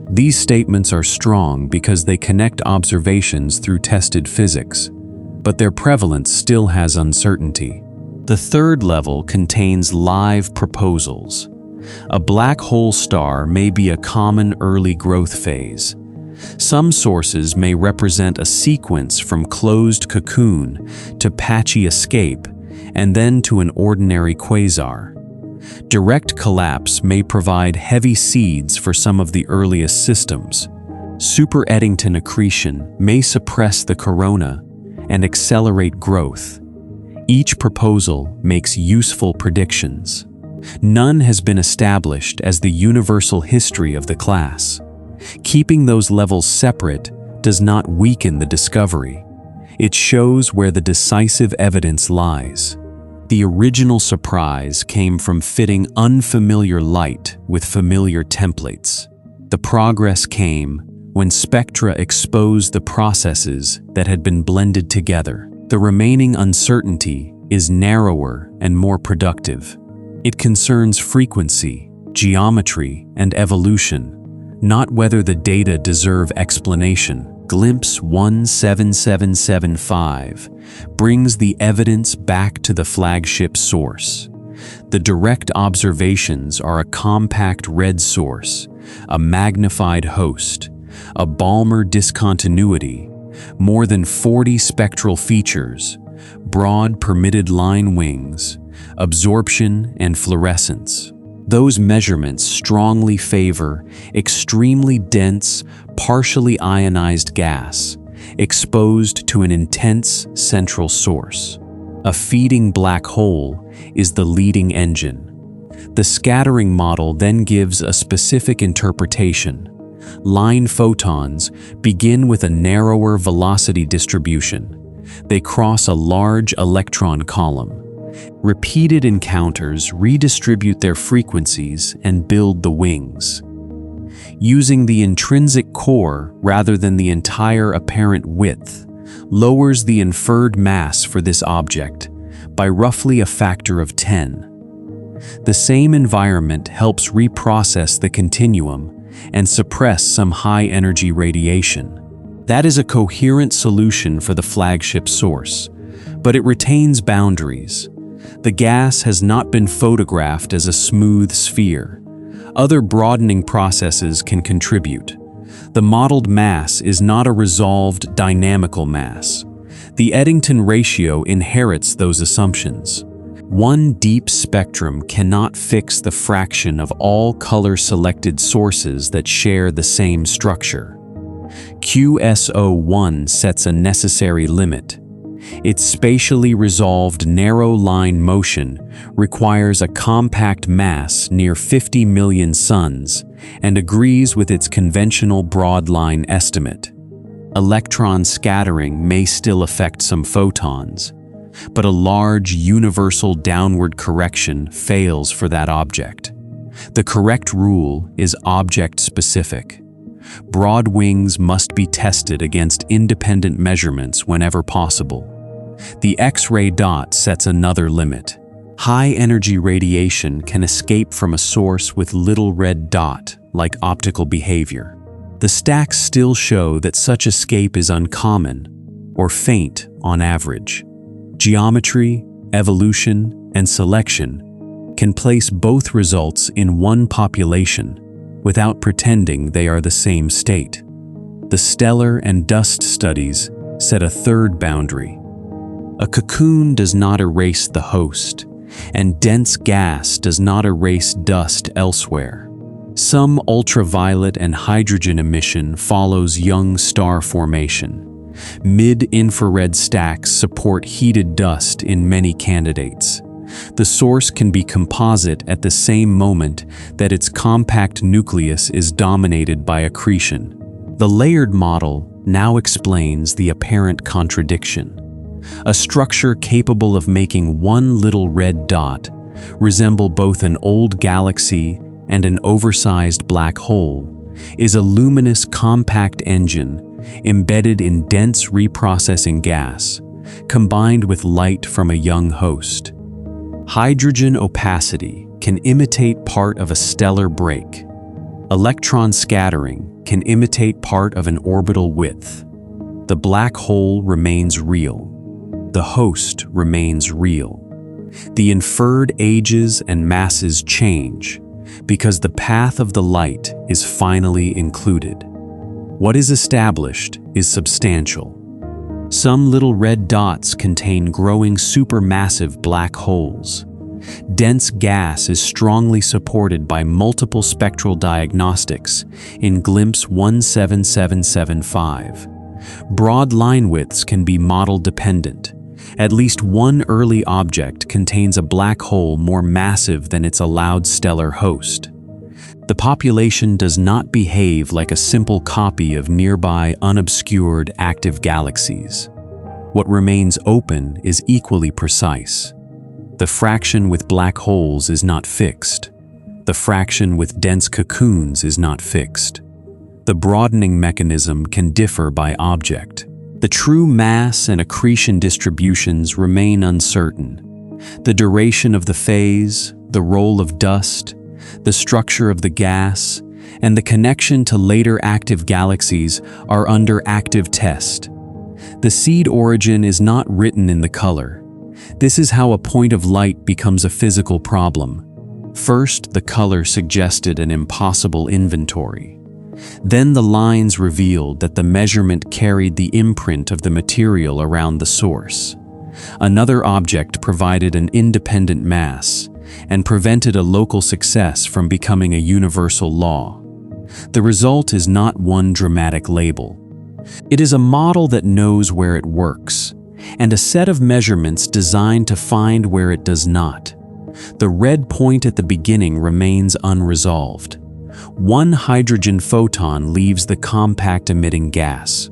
A: These statements are strong because they connect observations through tested physics, but their prevalence still has uncertainty. The third level contains live proposals. A black hole star may be a common early growth phase. Some sources may represent a sequence from closed cocoon to patchy escape, and then to an ordinary quasar. Direct collapse may provide heavy seeds for some of the earliest systems. Super Eddington accretion may suppress the corona and accelerate growth. Each proposal makes useful predictions. None has been established as the universal history of the class. Keeping those levels separate does not weaken the discovery. It shows where the decisive evidence lies. The original surprise came from fitting unfamiliar light with familiar templates. The progress came when spectra exposed the processes that had been blended together. The remaining uncertainty is narrower and more productive. It concerns frequency, geometry, and evolution, not whether the data deserve explanation. Glimpse 17775 brings the evidence back to the flagship source. The direct observations are a compact red source, a magnified host, a Balmer discontinuity, more than 40 spectral features, broad permitted line wings, absorption and fluorescence. Those measurements strongly favor extremely dense, partially ionized gas, exposed to an intense central source. A feeding black hole is the leading engine. The scattering model then gives a specific interpretation. Line photons begin with a narrower velocity distribution. They cross a large electron column. Repeated encounters redistribute their frequencies and build the wings. Using the intrinsic core rather than the entire apparent width lowers the inferred mass for this object by roughly a factor of 10. The same environment helps reprocess the continuum and suppress some high-energy radiation. That is a coherent solution for the flagship source, but it retains boundaries. The gas has not been photographed as a smooth sphere. Other broadening processes can contribute. The modeled mass is not a resolved dynamical mass. The Eddington ratio inherits those assumptions. One deep spectrum cannot fix the fraction of all color-selected sources that share the same structure. QSO1 sets a necessary limit. Its spatially resolved narrow line motion requires a compact mass near 50 million suns and agrees with its conventional broad line estimate. Electron scattering may still affect some photons, but a large universal downward correction fails for that object. The correct rule is object-specific. Broad wings must be tested against independent measurements whenever possible. The X-ray dot sets another limit. High-energy radiation can escape from a source with little red dot, like optical behavior. The stacks still show that such escape is uncommon, or faint on average. Geometry, evolution, and selection can place both results in one population without pretending they are the same state. The stellar and dust studies set a third boundary. A cocoon does not erase the host, and dense gas does not erase dust elsewhere. Some ultraviolet and hydrogen emission follows young star formation. Mid-infrared stacks support heated dust in many candidates. The source can be composite at the same moment that its compact nucleus is dominated by accretion. The layered model now explains the apparent contradiction. A structure capable of making one little red dot resemble both an old galaxy and an oversized black hole is a luminous compact engine embedded in dense reprocessing gas, combined with light from a young host. Hydrogen opacity can imitate part of a stellar break. Electron scattering can imitate part of an orbital width. The black hole remains real. The host remains real. The inferred ages and masses change because the path of the light is finally included. What is established is substantial. Some little red dots contain growing supermassive black holes. Dense gas is strongly supported by multiple spectral diagnostics in glimpse 17775. Broad line widths can be model dependent. At least one early object contains a black hole more massive than its allowed stellar host. The population does not behave like a simple copy of nearby unobscured active galaxies. What remains open is equally precise. The fraction with black holes is not fixed. The fraction with dense cocoons is not fixed. The broadening mechanism can differ by object. The true mass and accretion distributions remain uncertain. The duration of the phase, the role of dust, the structure of the gas, and the connection to later active galaxies are under active test. The seed origin is not written in the color. This is how a point of light becomes a physical problem. First, the color suggested an impossible inventory. Then the lines revealed that the measurement carried the imprint of the material around the source. Another object provided an independent mass and prevented a local success from becoming a universal law. The result is not one dramatic label. It is a model that knows where it works, and a set of measurements designed to find where it does not. The red point at the beginning remains unresolved. One hydrogen photon leaves the compact emitting gas.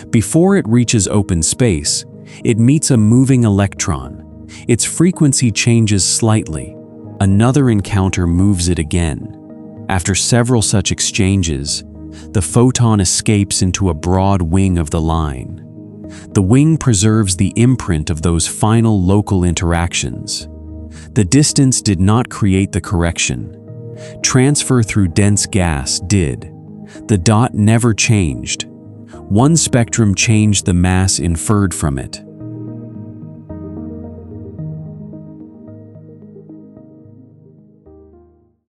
A: Before it reaches open space, it meets a moving electron. Its frequency changes slightly. Another encounter moves it again. After several such exchanges, the photon escapes into a broad wing of the line. The wing preserves the imprint of those final local interactions. The distance did not create the correction. Transfer through dense gas did. The dot never changed. One spectrum changed the mass inferred from it.